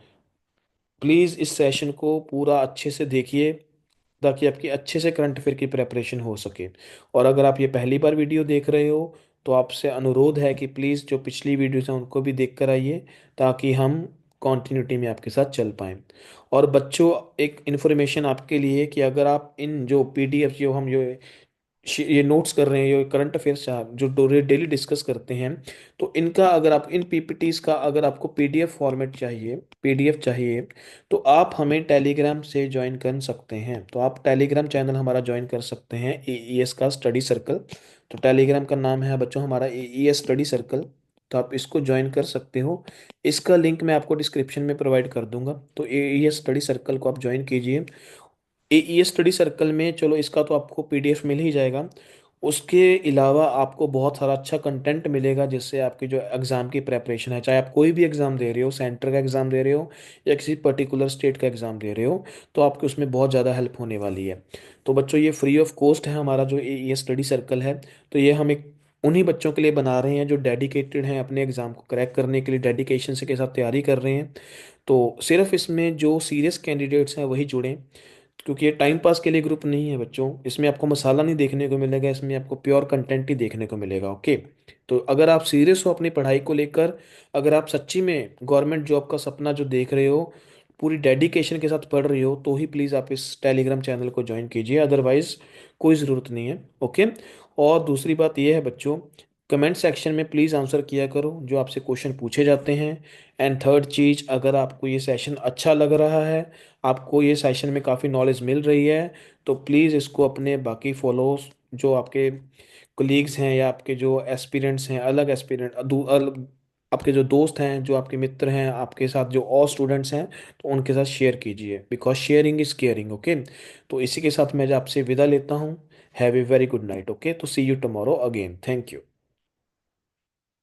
प्लीज़ इस सेशन को पूरा अच्छे से देखिए ताकि आपकी अच्छे से करंट अफेयर की प्रेपरेशन हो सके। और अगर आप ये पहली बार वीडियो देख रहे हो, तो आपसे अनुरोध है कि प्लीज़ जो पिछली वीडियोस हैं उनको भी देख कर आइए, ताकि हम कॉन्टिन्यूटी में आपके साथ चल पाएँ। और बच्चों एक इन्फॉर्मेशन आपके लिए कि अगर आप इन जो पीडीएफ जो हम जो ये नोट्स कर रहे हैं, ये करंट अफेयर्स जो डेली डिस्कस करते हैं, तो इनका अगर आप इन पीपीटीज का अगर आपको पीडीएफ फॉर्मेट चाहिए, पीडीएफ चाहिए, तो आप हमें टेलीग्राम से ज्वाइन कर सकते हैं। तो आप टेलीग्राम चैनल हमारा ज्वाइन कर सकते हैं, एईएस का स्टडी सर्कल। तो टेलीग्राम का नाम है बच्चों हमारा एईएस स्टडी सर्कल। तो आप इसको ज्वाइन कर सकते हो। इसका लिंक मैं आपको डिस्क्रिप्शन में प्रोवाइड कर दूंगा, तो एईएस स्टडी सर्कल को आप ज्वाइन कीजिए। ये स्टडी सर्कल में चलो इसका तो आपको पीडीएफ मिल ही जाएगा, उसके अलावा आपको बहुत सारा अच्छा कंटेंट मिलेगा जिससे आपकी जो एग्ज़ाम की प्रेपरेशन है, चाहे आप कोई भी एग्ज़ाम दे रहे हो, सेंटर का एग्ज़ाम दे रहे हो या किसी पर्टिकुलर स्टेट का एग्ज़ाम दे रहे हो, तो आपकी उसमें बहुत ज़्यादा हेल्प होने वाली है। तो बच्चों ये फ्री ऑफ कॉस्ट है हमारा जो ये स्टडी सर्कल है। तो ये हम एक उन्हीं बच्चों के लिए बना रहे हैं जो डेडिकेटेड हैं अपने एग्ज़ाम को क्रैक करने के लिए, डेडिकेशन से के साथ तैयारी कर रहे हैं। तो सिर्फ इसमें जो सीरियस कैंडिडेट्स हैं वही जुड़ें, क्योंकि ये टाइम पास के लिए ग्रुप नहीं है बच्चों। इसमें आपको मसाला नहीं देखने को मिलेगा, इसमें आपको प्योर कंटेंट ही देखने को मिलेगा। ओके, तो अगर आप सीरियस हो अपनी पढ़ाई को लेकर, अगर आप सच्ची में गवर्नमेंट जॉब का सपना जो देख रहे हो, पूरी डेडिकेशन के साथ पढ़ रहे हो, तो ही प्लीज़ आप इस टेलीग्राम चैनल को ज्वाइन कीजिए, अदरवाइज कोई ज़रूरत नहीं है। ओके, और दूसरी बात यह है बच्चों, कमेंट सेक्शन में प्लीज़ आंसर किया करो जो आपसे क्वेश्चन पूछे जाते हैं। एंड थर्ड चीज़, अगर आपको ये सेशन अच्छा लग रहा है, आपको ये सेशन में काफ़ी नॉलेज मिल रही है, तो प्लीज़ इसको अपने बाकी फॉलोअर्स जो आपके कोलीग्स हैं या आपके जो एस्पिरेंट्स हैं, अलग एस्पिरेंट आपके जो दोस्त हैं, जो आपके मित्र हैं, आपके साथ जो और स्टूडेंट्स हैं, तो उनके साथ शेयर कीजिए, because sharing is caring. Okay, तो इसी के साथ मैं आपसे विदा लेता हूँ। Have a very good night. Okay, तो see you tomorrow again. Thank you.